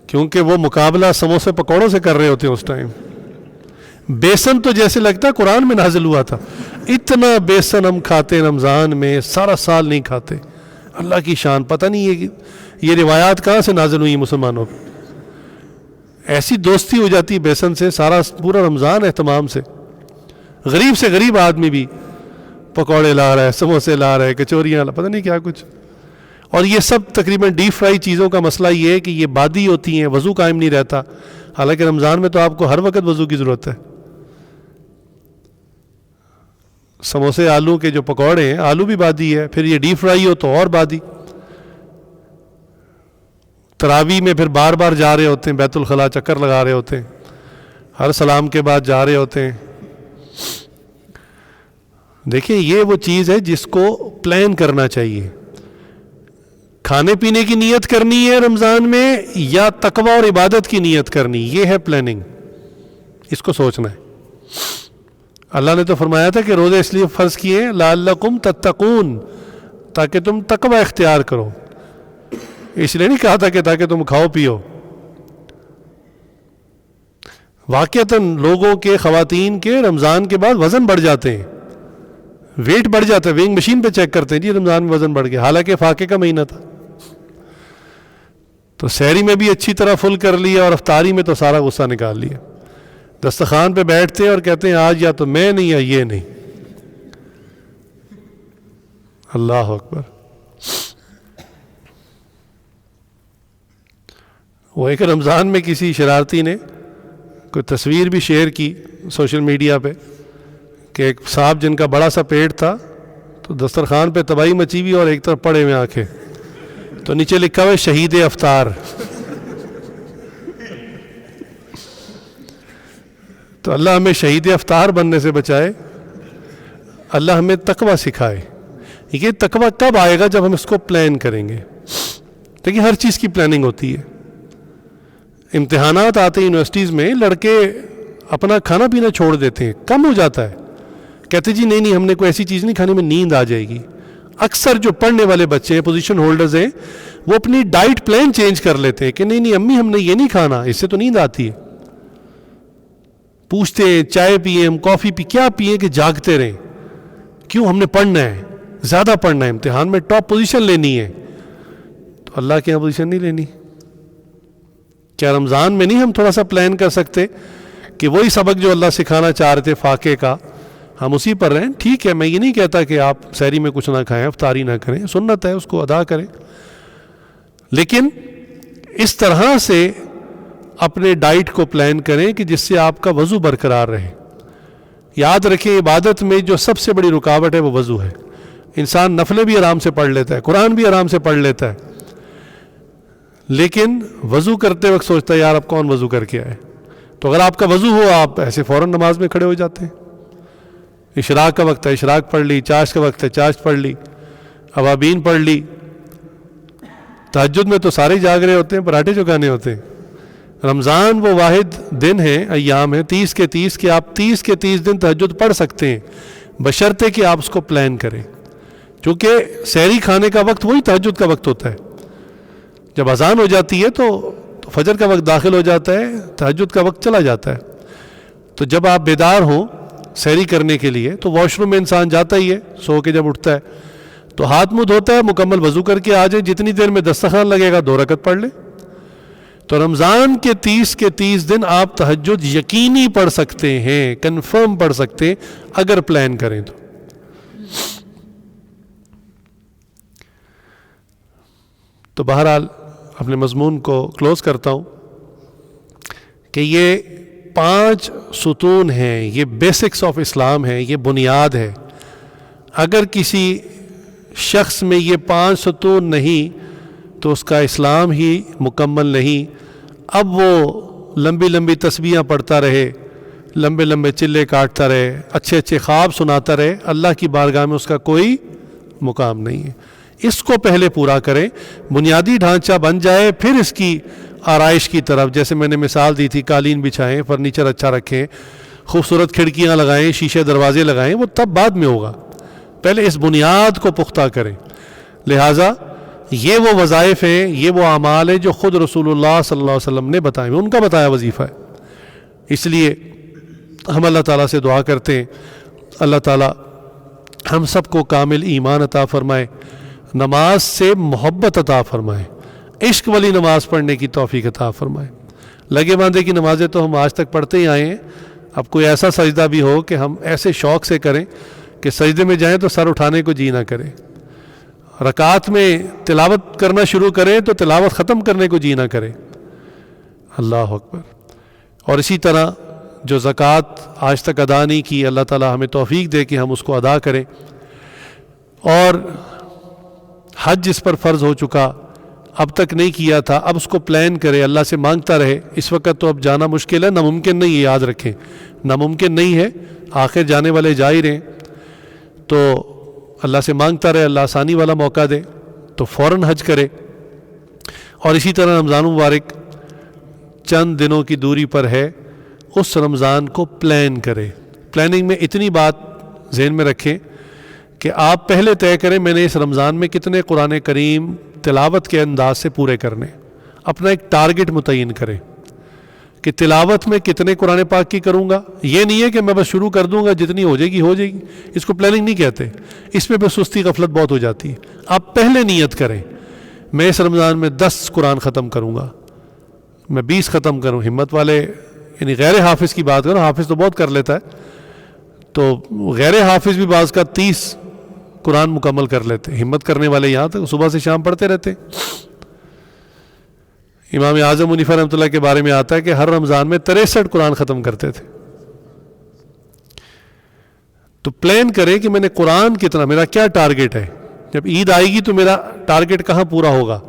کیونکہ وہ مقابلہ سموسے پکوڑوں سے کر رہے ہوتے ہیں اس ٹائم. بیسن تو جیسے لگتا ہے قرآن میں نازل ہوا تھا, اتنا بیسن ہم کھاتے رمضان میں, سارا سال نہیں کھاتے. اللہ کی شان, پتہ نہیں یہ روایات کہاں سے نازل ہوئی مسلمانوں پہ. ایسی دوستی ہو جاتی بیسن سے, سارا پورا رمضان اہتمام سے. غریب سے غریب آدمی بھی پکوڑے لا رہا ہے, سموسے لا رہا ہے, کچوریاں, پتہ نہیں کیا کچھ. اور یہ سب تقریباً ڈیپ فرائی چیزوں کا مسئلہ یہ ہے کہ یہ بادی ہوتی ہیں, وضو قائم نہیں رہتا. حالانکہ رمضان میں تو آپ کو ہر وقت وضو کی ضرورت ہے. سموسے آلو کے جو پکوڑے ہیں, آلو بھی بادی ہے, پھر یہ ڈیپ فرائی ہو تو اور بادی. تراویح میں پھر بار بار جا رہے ہوتے ہیں, بیت الخلاء چکر لگا رہے ہوتے ہیں, ہر سلام کے بعد جا رہے ہوتے ہیں. دیکھیں یہ وہ چیز ہے جس کو پلان کرنا چاہیے. کھانے پینے کی نیت کرنی ہے رمضان میں یا تقوی اور عبادت کی نیت کرنی, یہ ہے پلاننگ. اس کو سوچنا ہے. اللہ نے تو فرمایا تھا کہ روزے اس لیے فرض کیے ہیں لعلکم تتقون, تاکہ تم تقوی اختیار کرو. اس لیے نہیں کہا تھا کہ تاکہ تم کھاؤ پیو. واقعتاً لوگوں کے, خواتین کے رمضان کے بعد وزن بڑھ جاتے ہیں, ویٹ بڑھ جاتا ہے. ویئنگ مشین پہ چیک کرتے ہیں جی رمضان میں وزن بڑھ گیا, حالانکہ فاقے کا مہینہ تھا. تو سحری میں بھی اچھی طرح فل کر لیا اور افطاری میں تو سارا غصہ نکال لیا. دسترخوان پہ بیٹھتے ہیں اور کہتے ہیں آج یا تو میں نہیں یا یہ نہیں. اللہ اکبر. وہ ایک رمضان میں کسی شرارتی نے کوئی تصویر بھی شیئر کی سوشل میڈیا پہ کہ ایک صاحب جن کا بڑا سا پیٹ تھا تو دسترخوان پہ تباہی مچی ہوئی اور ایک طرف پڑے ہوئے آنکھیں, تو نیچے لکھا ہوا ہے شہید افطار. تو اللہ ہمیں شہید افطار بننے سے بچائے, اللہ ہمیں تقوی سکھائے. یہ تقوی کب آئے گا؟ جب ہم اس کو پلان کریں گے. دیکھیں ہر چیز کی پلاننگ ہوتی ہے. امتحانات آتے ہیں یونیورسٹیز میں, لڑکے اپنا کھانا پینا چھوڑ دیتے ہیں, کم ہو جاتا ہے, کہتے جی نہیں ہم نے کوئی ایسی چیز نہیں کھانی, میں نیند آ جائے گی. اکثر جو پڑھنے والے بچے ہیں, پوزیشن ہولڈرز ہیں, وہ اپنی ڈائٹ پلان چینج کر لیتے ہیں کہ نہیں امی ہم نے یہ نہیں کھانا, اس سے تو نیند آتی ہے. پوچھتے ہیں چائے پیئیں, ہم کافی پی, کیا پیئیں کہ جاگتے رہیں. کیوں؟ ہم نے پڑھنا ہے, زیادہ پڑھنا ہے, امتحان میں ٹاپ پوزیشن لینی ہے. تو اللہ کے یہاں پوزیشن نہیں لینی. کیا رمضان میں نہیں ہم تھوڑا سا پلان کر سکتے کہ وہی سبق جو اللہ سکھانا چاہ رہے تھے فاقے کا, ہم اسی پر رہیں؟ ٹھیک ہے, میں یہ نہیں کہتا کہ آپ سحری میں کچھ نہ کھائیں, افطاری نہ کریں, سنت ہے اس کو ادا کریں, لیکن اس طرح سے اپنے ڈائٹ کو پلان کریں کہ جس سے آپ کا وضو برقرار رہے. یاد رکھیں عبادت میں جو سب سے بڑی رکاوٹ ہے وہ وضو ہے. انسان نفلیں بھی آرام سے پڑھ لیتا ہے, قرآن بھی آرام سے پڑھ لیتا ہے, لیکن وضو کرتے وقت سوچتا ہے یار اب کون وضو کر کے آئے. تو اگر آپ کا وضو ہو آپ ایسے فوراً نماز میں کھڑے ہو جاتے ہیں. اشراق کا وقت ہے اشراق پڑھ لی, چاشت کا وقت ہے چاشت پڑھ لی, اوابین پڑھ لی. تہجد میں تو سارے جاگ رہے ہوتے ہیں, پراٹھے چکانے ہوتے ہیں. رمضان وہ واحد دن ہے, ایام ہے 30 کے 30 کہ آپ 30 کے 30 دن تہجد پڑھ سکتے ہیں, بشرطے کہ آپ اس کو پلان کریں. چونکہ سحری کھانے کا وقت وہی تہجد کا وقت ہوتا ہے. جب اذان ہو جاتی ہے تو فجر کا وقت داخل ہو جاتا ہے, تہجد کا وقت چلا جاتا ہے. تو جب آپ بیدار ہوں سحری کرنے کے لیے تو واش روم میں انسان جاتا ہی ہے, سو کے جب اٹھتا ہے تو ہاتھ منہ دھوتا ہے, مکمل وضو کر کے آ جائے, جتنی دیر میں دسترخوان لگے گا 2 رکعت پڑھ لے. تو رمضان کے 30 کے 30 دن آپ تہجد یقینی پڑھ سکتے ہیں, کنفرم پڑھ سکتے ہیں اگر پلان کریں تو. تو بہرحال اپنے مضمون کو کلوز کرتا ہوں کہ یہ 5 ستون ہیں، یہ بیسکس آف اسلام ہیں، یہ بنیاد ہے. اگر کسی شخص میں یہ 5 ستون نہیں تو اس کا اسلام ہی مکمل نہیں. اب وہ لمبی لمبی تسبیحاں پڑھتا رہے، لمبے لمبے چلے کاٹتا رہے، اچھے اچھے خواب سناتا رہے، اللہ کی بارگاہ میں اس کا کوئی مقام نہیں ہے. اس کو پہلے پورا کریں، بنیادی ڈھانچہ بن جائے، پھر اس کی آرائش کی طرف، جیسے میں نے مثال دی تھی، قالین بچھائیں، فرنیچر اچھا رکھیں، خوبصورت کھڑکیاں لگائیں، شیشے دروازے لگائیں، وہ تب بعد میں ہوگا. پہلے اس بنیاد کو پختہ کریں. لہٰذا یہ وہ وظائف ہیں، یہ وہ اعمال ہیں جو خود رسول اللہ صلی اللہ علیہ وسلم نے بتائے، ان کا بتایا وظیفہ ہے. اس لیے ہم اللہ تعالیٰ سے دعا کرتے ہیں اللہ تعالیٰ ہم سب کو کامل ایمان عطا فرمائے، نماز سے محبت عطا فرمائے، عشق والی نماز پڑھنے کی توفیق عطا فرمائے. لگے باندھے کی نمازیں تو ہم آج تک پڑھتے ہی آئے ہیں. اب کوئی ایسا سجدہ بھی ہو کہ ہم ایسے شوق سے کریں کہ سجدے میں جائیں تو سر اٹھانے کو جی نہ کرے، رکعت میں تلاوت کرنا شروع کریں تو تلاوت ختم کرنے کو جی نہ کرے. اللہ اکبر. اور اسی طرح جو زکوٰۃ آج تک ادا نہیں کی، اللہ تعالی ہمیں توفیق دے کہ ہم اس کو ادا کریں. اور حج جس پر فرض ہو چکا، اب تک نہیں کیا تھا، اب اس کو پلان کرے، اللہ سے مانگتا رہے. اس وقت تو اب جانا مشکل ہے، ناممکن نہیں ہے، یاد رکھیں ناممکن نہیں ہے، آخر جانے والے جا ہی رہے. تو اللہ سے مانگتا رہے، اللہ آسانی والا موقع دے تو فوراً حج کرے. اور اسی طرح رمضان مبارک چند دنوں کی دوری پر ہے، اس رمضان کو پلان کرے. پلاننگ میں اتنی بات ذہن میں رکھیں کہ آپ پہلے طے کریں میں نے اس رمضان میں کتنے قرآن کریم تلاوت کے انداز سے پورے کرنے. اپنا ایک ٹارگٹ متعین کریں کہ تلاوت میں کتنے قرآن پاک کی کروں گا. یہ نہیں ہے کہ میں بس شروع کر دوں گا، جتنی ہو جائے گی ہو جائے گی. اس کو پلاننگ نہیں کہتے، اس میں بس سستی غفلت بہت ہو جاتی ہے. آپ پہلے نیت کریں میں اس رمضان میں 10 قرآن ختم کروں گا، میں 20 ختم کروں. ہمت والے یعنی غیر حافظ کی بات کروں، حافظ تو بہت کر لیتا ہے، تو غیر حافظ بھی بعض کا 30 قرآن مکمل کر لیتے. ہمت کرنے والے یہاں تک صبح سے شام پڑھتے رہتے. امام اعظم حنیفہ رحمۃ اللہ کے بارے میں آتا ہے کہ ہر رمضان میں 63 قرآن ختم کرتے تھے. تو پلان کرے کہ میں نے قرآن کتنا، میرا کیا ٹارگٹ ہے. جب عید آئے گی تو میرا ٹارگٹ کہاں پورا ہوگا.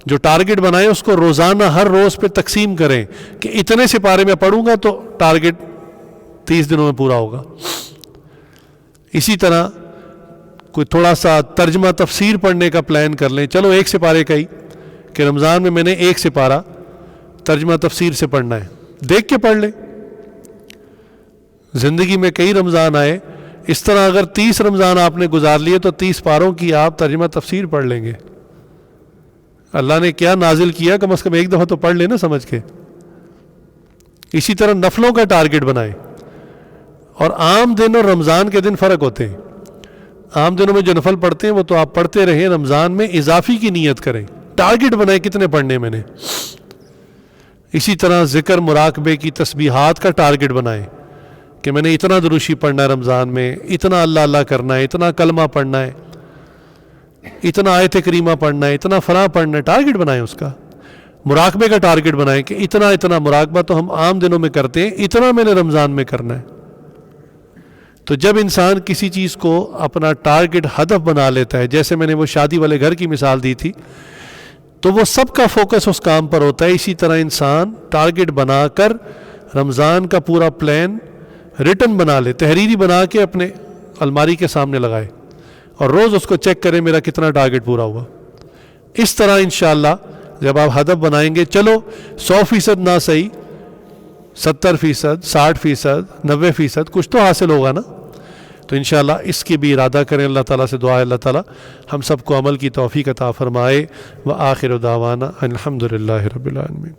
جو ٹارگٹ بنائے اس کو روزانہ ہر روز پہ تقسیم کریں کہ اتنے سپارے میں پڑھوں گا تو ٹارگٹ 30 دنوں میں پورا ہوگا. اسی طرح کوئی تھوڑا سا ترجمہ تفسیر پڑھنے کا پلان کر لیں. چلو 1 سپارے کا ہی کہ رمضان میں نے 1 سپارہ ترجمہ تفسیر سے پڑھنا ہے، دیکھ کے پڑھ لیں. زندگی میں کئی رمضان آئے، اس طرح اگر 30 رمضان آپ نے گزار لیے تو 30 پاروں کی آپ ترجمہ تفسیر پڑھ لیں گے. اللہ نے کیا نازل کیا، کم از کم ایک دفعہ تو پڑھ لینا سمجھ کے. اسی طرح نفلوں کا ٹارگٹ بنائیں. اور عام دن اور رمضان کے دن فرق ہوتے ہیں. عام دنوں میں جو نفل پڑھتے ہیں وہ تو آپ پڑھتے رہیں، رمضان میں اضافی کی نیت کریں، ٹارگٹ بنائیں کتنے پڑھنے میں نے. اسی طرح ذکر مراقبے کی تسبیحات کا ٹارگٹ بنائیں کہ میں نے اتنا دروشی پڑھنا ہے رمضان میں، اتنا اللہ اللہ کرنا ہے، اتنا کلمہ پڑھنا ہے، اتنا آیت کریمہ پڑھنا ہے، اتنا فلاں پڑھنا ہے. ٹارگٹ بنائیں اس کا. مراقبے کا ٹارگٹ بنائیں کہ اتنا مراقبہ تو ہم عام دنوں میں کرتے ہیں، اتنا میں نے رمضان میں کرنا ہے. تو جب انسان کسی چیز کو اپنا ٹارگٹ ہدف بنا لیتا ہے، جیسے میں نے وہ شادی والے گھر کی مثال دی تھی، تو وہ سب کا فوکس اس کام پر ہوتا ہے. اسی طرح انسان ٹارگٹ بنا کر رمضان کا پورا پلان ریٹن بنا لے، تحریری بنا کے اپنے الماری کے سامنے لگائے اور روز اس کو چیک کریں میرا کتنا ٹارگٹ پورا ہوا. اس طرح انشاءاللہ جب آپ ہدف بنائیں گے، چلو 100% نہ صحیح، 70%، 60%، 90% کچھ تو حاصل ہوگا نا. تو انشاءاللہ اس کی بھی ارادہ کریں. اللہ تعالیٰ سے دعا ہے اللہ تعالیٰ ہم سب کو عمل کی توفیق عطا فرمائے. وآخر دعوانا الحمدللہ رب العالمین.